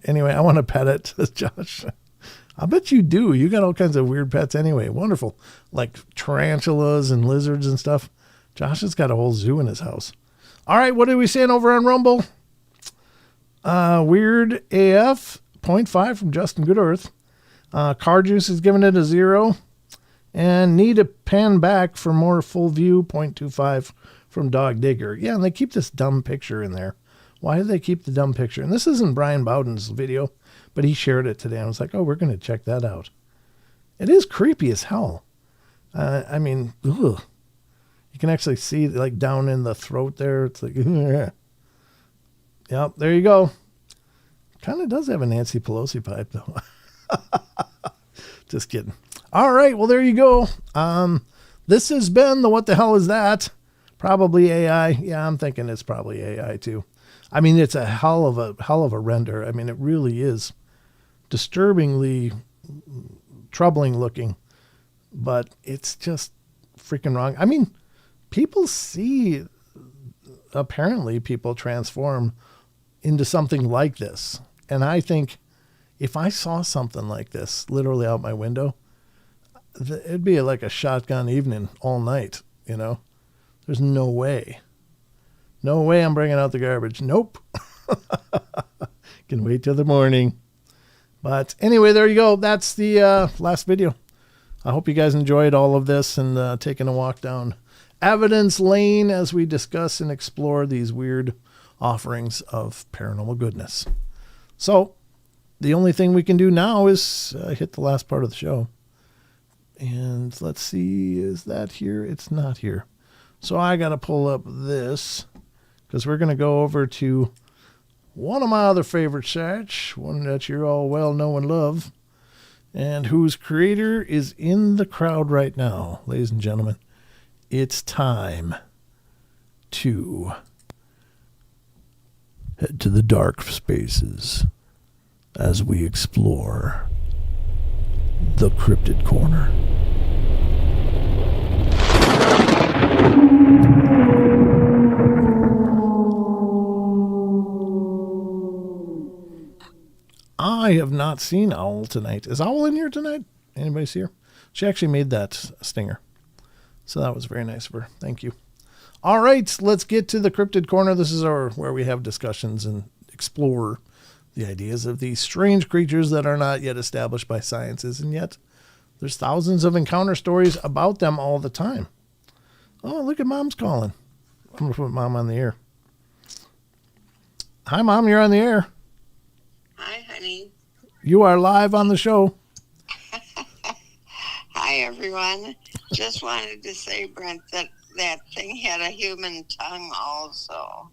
Anyway, I want to pet it, says Josh. I bet you do. You got all kinds of weird pets anyway. Wonderful. Like tarantulas and lizards and stuff. Josh has got a whole zoo in his house. All right, what are we saying over on Rumble? Weird AF, 0.5 from Justin Goodearth. Car Juice is giving it a 0. And need a pan back for more full view, 0.25 from Dog Digger. Yeah, and they keep this dumb picture in there. Why do they keep the dumb picture? And this isn't Brian Bowden's video, but he shared it today. I was like, oh, we're going to check that out. It is creepy as hell. I mean, ugh. You can actually see like down in the throat there. It's like, ugh. Yep, there you go. Kind of does have a Nancy Pelosi pipe though. Just kidding. All right, well, there you go. This has been the What the Hell Is That? Probably AI. Yeah, I'm thinking it's probably AI too. I mean, it's a hell of a render. I mean, it really is disturbingly troubling looking, but it's just freaking wrong. I mean, apparently people transform into something like this. And I think if I saw something like this literally out my window, it'd be like a shotgun evening all night, you know? There's no way. No way I'm bringing out the garbage. Nope. Can wait till the morning. But anyway, there you go. That's the last video. I hope you guys enjoyed all of this and taking a walk down Evidence Lane as we discuss and explore these weird offerings of paranormal goodness. So the only thing we can do now is hit the last part of the show. And let's see, is that here? It's not here. So I got to pull up this because we're going to go over to one of my other favorite sites, one that you all well know and love, and whose creator is in the crowd right now. Ladies and gentlemen, it's time to head to the dark spaces as we explore the Cryptid Corner. I have not seen Owl tonight. Is Owl in here tonight? Anybody see her? She actually made that stinger. So that was very nice of her. Thank you. All right, let's get to the Cryptid Corner. This is where we have discussions and explore the ideas of these strange creatures that are not yet established by sciences, and yet there's thousands of encounter stories about them all the time. Oh, look at Mom's calling. I'm going to put Mom on the air. Hi, Mom, you're on the air.
Hi, honey.
You are live on the show.
Hi, everyone. Just wanted to say, Brent, that thing had a human tongue also.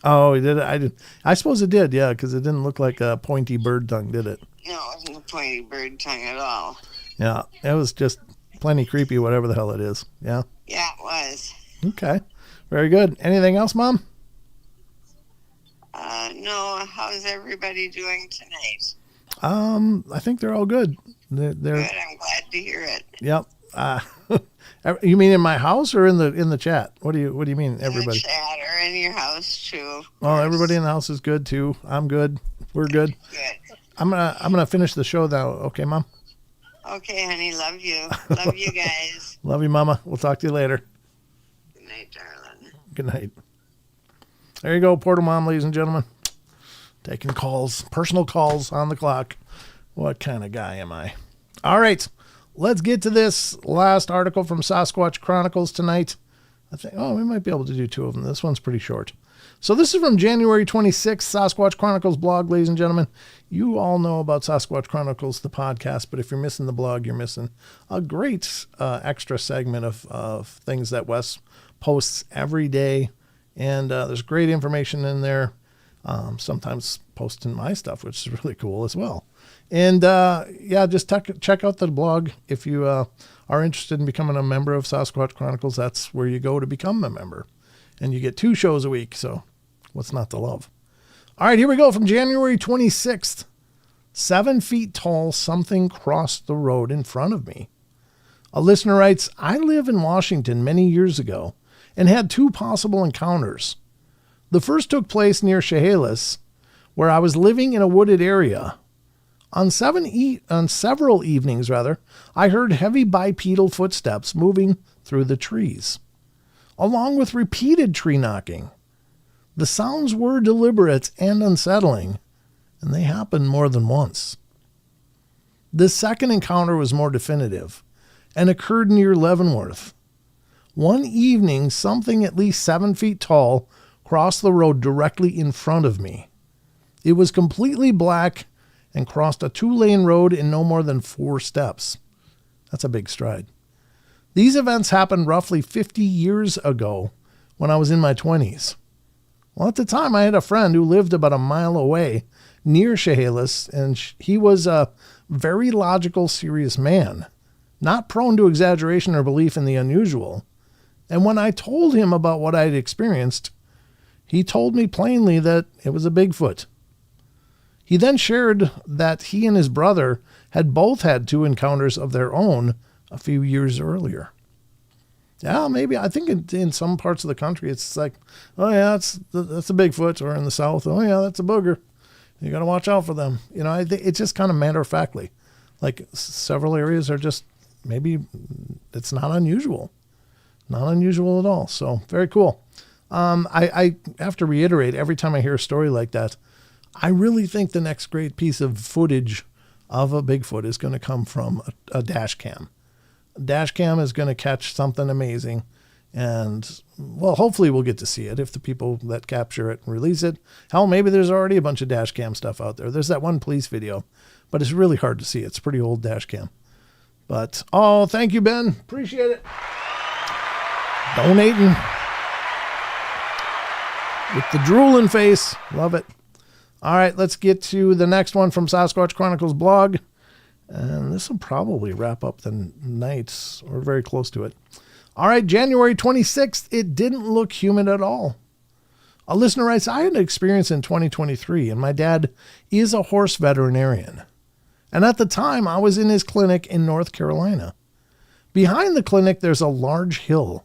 Oh, it did. I suppose it did, yeah, because it didn't look like a pointy bird tongue, did it?
No, it wasn't a pointy bird tongue at all.
Yeah, it was just plenty creepy, whatever the hell it is. Yeah?
Yeah, it was.
Okay. Very good. Anything else, Mom?
No, how's everybody doing tonight?
I think they're all good. They're
good. I'm glad to hear it.
Yep. You mean in my house or in the chat? What do you mean, everybody?
In the chat or in your house too.
Well, everybody in the house is good too. I'm good. We're good.
Good.
I'm gonna finish the show now. Okay, Mom.
Okay, honey. Love you. Love you guys.
Love you, Mama. We'll talk to you later.
Good night, darling.
Good night. There you go, Portal Mom, ladies and gentlemen. Taking calls, personal calls on the clock. What kind of guy am I? All right, let's get to this last article from Sasquatch Chronicles tonight. I think, we might be able to do two of them. This one's pretty short. So this is from January 26th, Sasquatch Chronicles blog, ladies and gentlemen. You all know about Sasquatch Chronicles, the podcast, but if you're missing the blog, you're missing a great extra segment of things that Wes posts every day. And there's great information in there. Sometimes posting my stuff, which is really cool as well. And just check out the blog. If you are interested in becoming a member of Sasquatch Chronicles, that's where you go to become a member. And you get 2 shows a week, so what's not to love? All right, here we go from January 26th. 7 feet tall, something crossed the road in front of me. A listener writes, I live in Washington many years ago and had 2 possible encounters. The first took place near Chehalis, where I was living in a wooded area. On several evenings, I heard heavy bipedal footsteps moving through the trees, along with repeated tree knocking. The sounds were deliberate and unsettling, and they happened more than once. The second encounter was more definitive and occurred near Leavenworth. One evening, something at least 7 feet tall crossed the road directly in front of me. It was completely black and crossed a 2-lane road in no more than 4 steps. That's a big stride. These events happened roughly 50 years ago when I was in my 20s. Well, at the time, I had a friend who lived about a mile away near Chehalis, and he was a very logical, serious man, not prone to exaggeration or belief in the unusual. And when I told him about what I had experienced, he told me plainly that it was a Bigfoot. He then shared that he and his brother had both had 2 encounters of their own a few years earlier. Yeah, maybe. I think in some parts of the country, it's like, oh yeah, that's a Bigfoot, or in the South, oh yeah, that's a booger. You got to watch out for them. You know, it's just kind of matter-of-factly. Like several areas are just, maybe it's not unusual. Not unusual at all. So very cool. I have to reiterate, every time I hear a story like that, I really think the next great piece of footage of a Bigfoot is going to come from a dash cam. dash cam is going to catch something amazing. And, well, hopefully we'll get to see it if the people that capture it release it. Hell, maybe there's already a bunch of dash cam stuff out there. There's that one police video, but it's really hard to see. It's a pretty old dash cam. But, oh, thank you, Ben. Appreciate it. Donating. With the drooling face. Love it. All right, let's get to the next one from Sasquatch Chronicles blog. And this will probably wrap up the night, or very close to it. All right, January 26th, it didn't look human at all. A listener writes, I had an experience in 2023, and my dad is a horse veterinarian. And at the time, I was in his clinic in North Carolina. Behind the clinic, there's a large hill.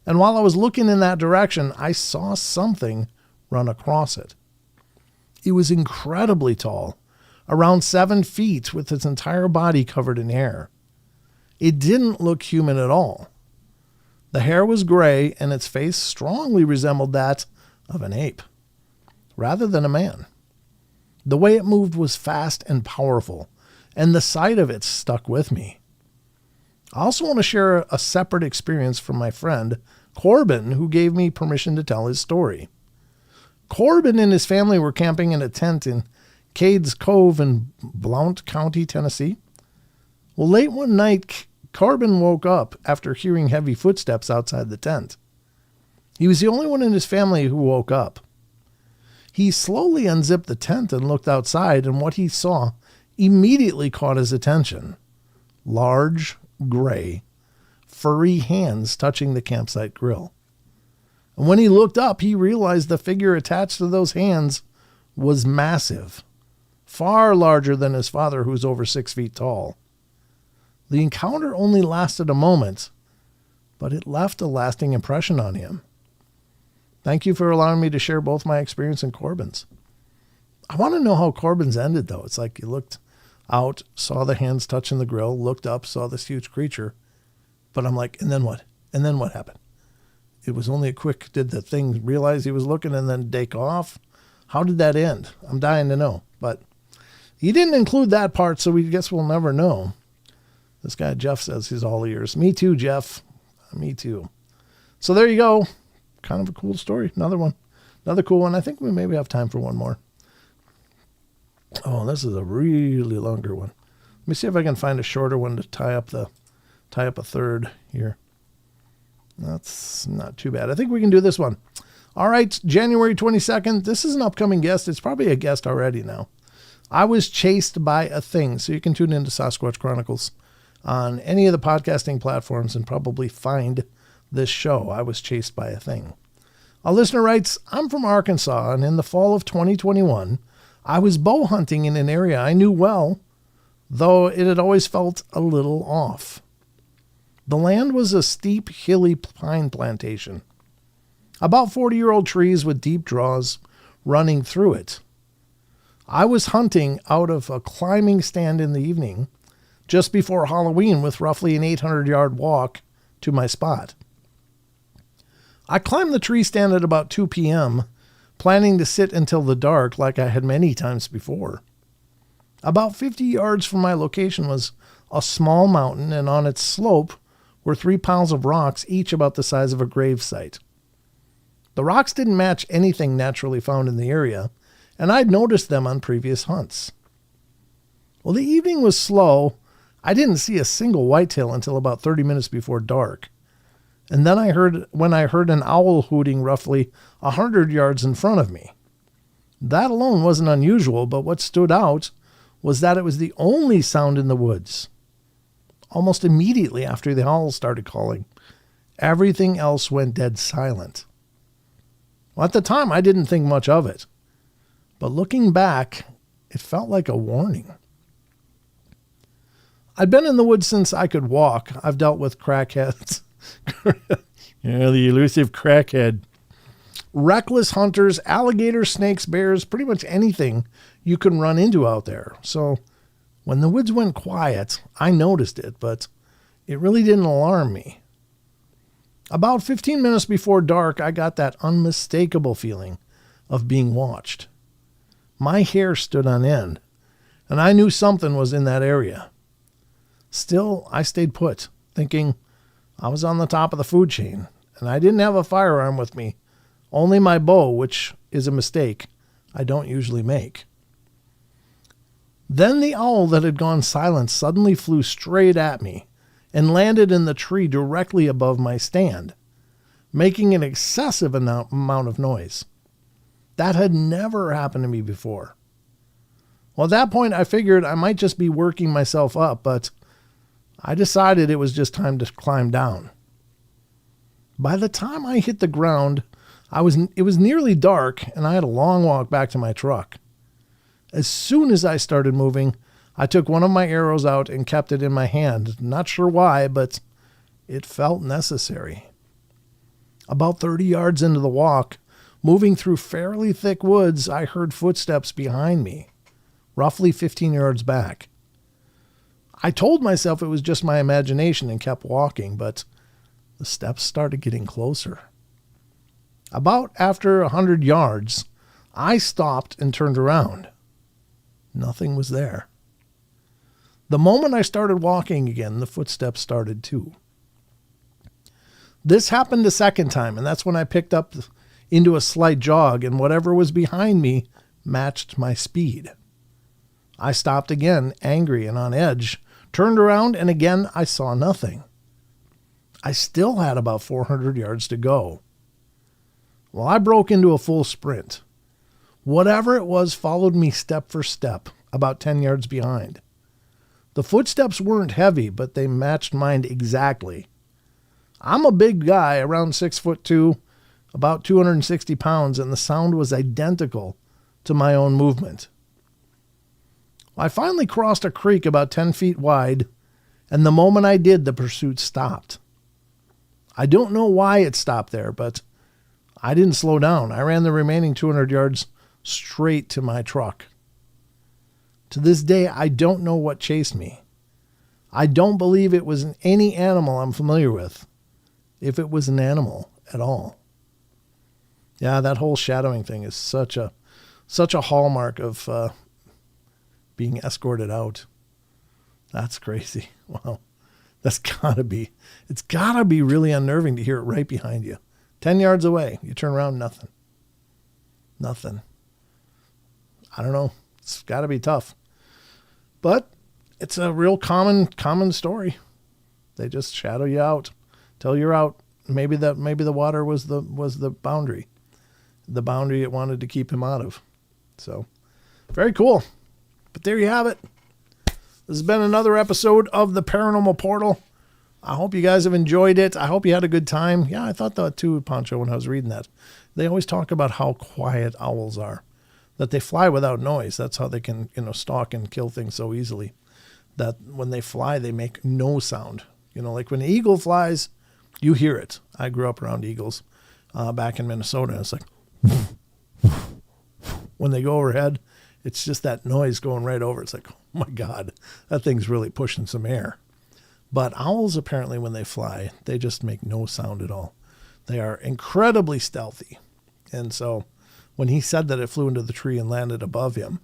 And while I was looking in that direction, I saw something run across it. It was incredibly tall, around 7 feet, with its entire body covered in hair. It didn't look human at all. The hair was gray, and its face strongly resembled that of an ape, rather than a man. The way it moved was fast and powerful, and the sight of it stuck with me. I also want to share a separate experience from my friend, Corbin, who gave me permission to tell his story. Corbin and his family were camping in a tent in Cades Cove in Blount County, Tennessee. Well, late one night, Corbin woke up after hearing heavy footsteps outside the tent. He was the only one in his family who woke up. He slowly unzipped the tent and looked outside, and what he saw immediately caught his attention. Large, gray, furry hands touching the campsite grill. And when he looked up, he realized the figure attached to those hands was massive, far larger than his father, who's over 6 feet tall. The encounter only lasted a moment, but it left a lasting impression on him. Thank you for allowing me to share both my experience and Corbin's. I want to know how Corbin's ended, though. It's like you looked out, saw the hands touching the grill, looked up, saw this huge creature. But I'm like, and then what? And then what happened? It was only a quick, did the thing realize he was looking and then take off? How did that end? I'm dying to know. But he didn't include that part, so we guess we'll never know. This guy, Jeff, says he's all ears. Me too, Jeff. Me too. So there you go. Kind of a cool story. Another one. Another cool one. I think we maybe have time for one more. Oh, this is a really longer one. Let me see if I can find a shorter one to tie up a third here. That's not too bad. I think we can do this one. All right, January 22nd. This is an upcoming guest. It's probably a guest already now. I was chased by a thing. So you can tune into Sasquatch Chronicles on any of the podcasting platforms and probably find this show. I was chased by a thing. A listener writes, I'm from Arkansas, and in the fall of 2021, I was bow hunting in an area I knew well, though it had always felt a little off. The land was a steep, hilly pine plantation. About 40-year-old trees with deep draws running through it. I was hunting out of a climbing stand in the evening, just before Halloween, with roughly an 800-yard walk to my spot. I climbed the tree stand at about 2 p.m., planning to sit until the dark like I had many times before. About 50 yards from my location was a small mountain, and on its slope were 3 piles of rocks, each about the size of a grave site. The rocks didn't match anything naturally found in the area, and I'd noticed them on previous hunts. Well, the evening was slow. I didn't see a single whitetail until about 30 minutes before dark. And then I heard an owl hooting roughly 100 yards in front of me. That alone wasn't unusual, but what stood out was that it was the only sound in the woods. Almost immediately after the owl started calling, everything else went dead silent. Well, at the time, I didn't think much of it. But looking back, it felt like a warning. I'd been in the woods since I could walk. I've dealt with crackheads. Yeah, the elusive crackhead. Reckless hunters, alligators, snakes, bears, pretty much anything you can run into out there. So when the woods went quiet, I noticed it, but it really didn't alarm me. About 15 minutes before dark, I got that unmistakable feeling of being watched. My hair stood on end, and I knew something was in that area. Still, I stayed put. thinking I was on the top of the food chain, and I didn't have a firearm with me, only my bow, which is a mistake I don't usually make. Then the owl that had gone silent suddenly flew straight at me and landed in the tree directly above my stand, making an excessive amount of noise. That had never happened to me before. Well, at that point, I figured I might just be working myself up, but I decided it was just time to climb down. By the time I hit the ground, it was nearly dark, and I had a long walk back to my truck. As soon as I started moving, I took one of my arrows out and kept it in my hand. Not sure why, but it felt necessary. About 30 yards into the walk, moving through fairly thick woods, I heard footsteps behind me, roughly 15 yards back. I told myself it was just my imagination and kept walking, but the steps started getting closer. About after 100 yards, I stopped and turned around. Nothing was there. The moment I started walking again, the footsteps started too. This happened a second time, and that's when I picked up into a slight jog, and whatever was behind me matched my speed. I stopped again, angry and on edge, turned around, and again I saw nothing. I still had about 400 yards to go. Well, I broke into a full sprint. Whatever it was followed me step for step, about 10 yards behind. The footsteps weren't heavy, but they matched mine exactly. I'm a big guy, around 6'2", about 260 pounds, and the sound was identical to my own movement. I finally crossed a creek about 10 feet wide, and the moment I did, the pursuit stopped. I don't know why it stopped there, but I didn't slow down. I ran the remaining 200 yards straight to my truck. To this day, I don't know what chased me. I don't believe it was any animal I'm familiar with, if it was an animal at all. Yeah, that whole shadowing thing is such a hallmark of being escorted out. That's crazy. Wow. It's gotta be really unnerving to hear it right behind you. 10 yards away, you turn around, nothing. Nothing. I don't know. It's gotta be tough. But it's a real common story. They just shadow you out till you're out. Maybe the water was the boundary. The boundary it wanted to keep him out of. So, very cool. But there you have it. This has been another episode of the Paranormal Portal. I hope you guys have enjoyed it. I hope you had a good time. Yeah, I thought that too, Pancho, when I was reading that. They always talk about how quiet owls are, that they fly without noise. That's how they can, stalk and kill things so easily. That when they fly, they make no sound. Like when an eagle flies, you hear it. I grew up around eagles back in Minnesota. And it's like, when they go overhead, it's just that noise going right over. It's like, oh my God, that thing's really pushing some air. But owls, apparently, when they fly, they just make no sound at all. They are incredibly stealthy. And so when he said that it flew into the tree and landed above him,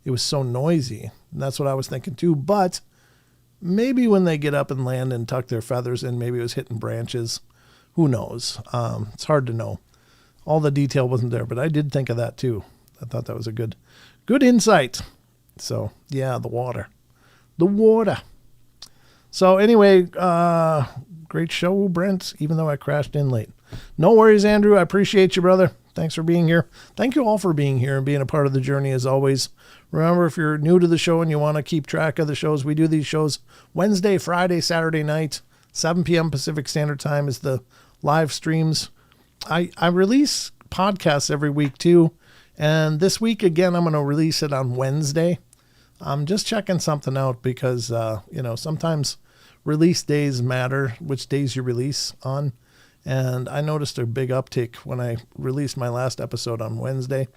it was so noisy. And that's what I was thinking too. But maybe when they get up and land and tuck their feathers in, maybe it was hitting branches. Who knows? It's hard to know. All the detail wasn't there, but I did think of that too. I thought that was a good insight. So yeah, the water. So anyway, great show, Brent, even though I crashed in late. No worries, Andrew. I appreciate you, brother. Thanks for being here. Thank you all for being here and being a part of the journey as always. Remember, if you're new to the show and you want to keep track of the shows, we do these shows Wednesday, Friday, Saturday night, 7 p.m. Pacific Standard Time is the live streams. I release podcasts every week too. And this week, again, I'm going to release it on Wednesday. I'm just checking something out because, sometimes release days matter, which days you release on. And I noticed a big uptick when I released my last episode on Wednesday.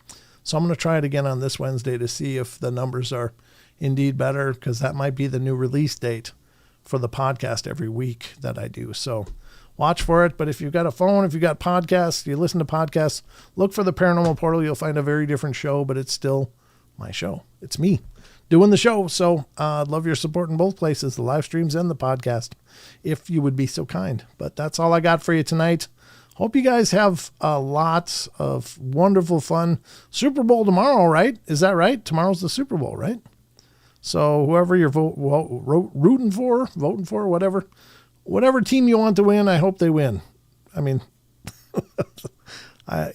So I'm going to try it again on this Wednesday to see if the numbers are indeed better, because that might be the new release date for the podcast every week that I do. So watch for it. But if you've got a phone, if you've got podcasts, you listen to podcasts, look for the Paranormal Portal. You'll find a very different show, but it's still my show. It's me doing the show. So I'd love your support in both places, the live streams and the podcast, if you would be so kind. But that's all I got for you tonight. Hope you guys have lots of wonderful fun. Super Bowl tomorrow, right? Is that right? Tomorrow's the Super Bowl, right? So whoever you're rooting for, voting for, whatever team you want to win, I hope they win. I mean, I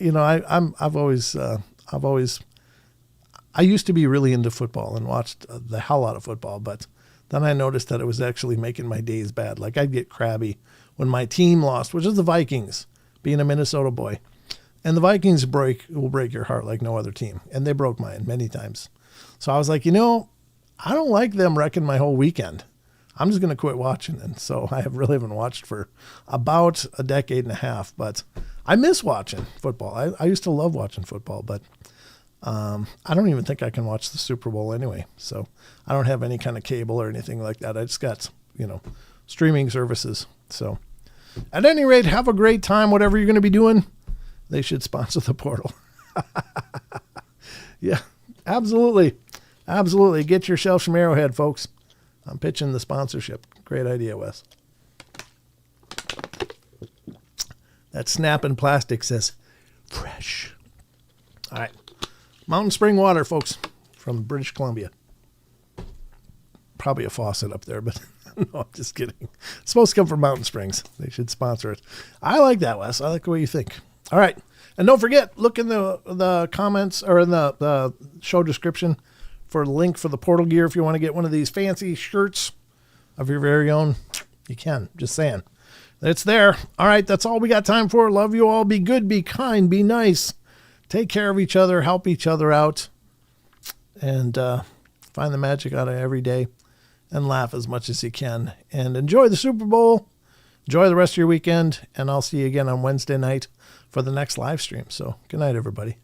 used to be really into football and watched the hell out of football, but then I noticed that it was actually making my days bad. Like I'd get crabby when my team lost, which is the Vikings, being a Minnesota boy. And the Vikings will break your heart like no other team. And they broke mine many times. So I was like, I don't like them wrecking my whole weekend. I'm just going to quit watching. And so I really haven't watched for about a decade and a half, but I miss watching football. I used to love watching football, but I don't even think I can watch the Super Bowl anyway. So I don't have any kind of cable or anything like that. I just got, streaming services. So at any rate, have a great time, whatever you're going to be doing. They should sponsor the portal. Yeah, absolutely. Absolutely. Get yourself some Arrowhead, folks. I'm pitching the sponsorship. Great idea, Wes. That snapping plastic says fresh. All right. Mountain spring water, folks, from British Columbia. Probably a faucet up there, but no, I'm just kidding. It's supposed to come from Mountain Springs. They should sponsor it. I like that, Wes. I like the way you think. All right. And don't forget, look in the comments or in the show description for a link for the portal gear. If you want to get one of these fancy shirts of your very own, you can. Just saying. It's there. All right. That's all we got time for. Love you all. Be good, be kind, be nice. Take care of each other, help each other out, and find the magic out of every day and laugh as much as you can. And enjoy the Super Bowl. Enjoy the rest of your weekend, and I'll see you again on Wednesday night for the next live stream. So good night, everybody.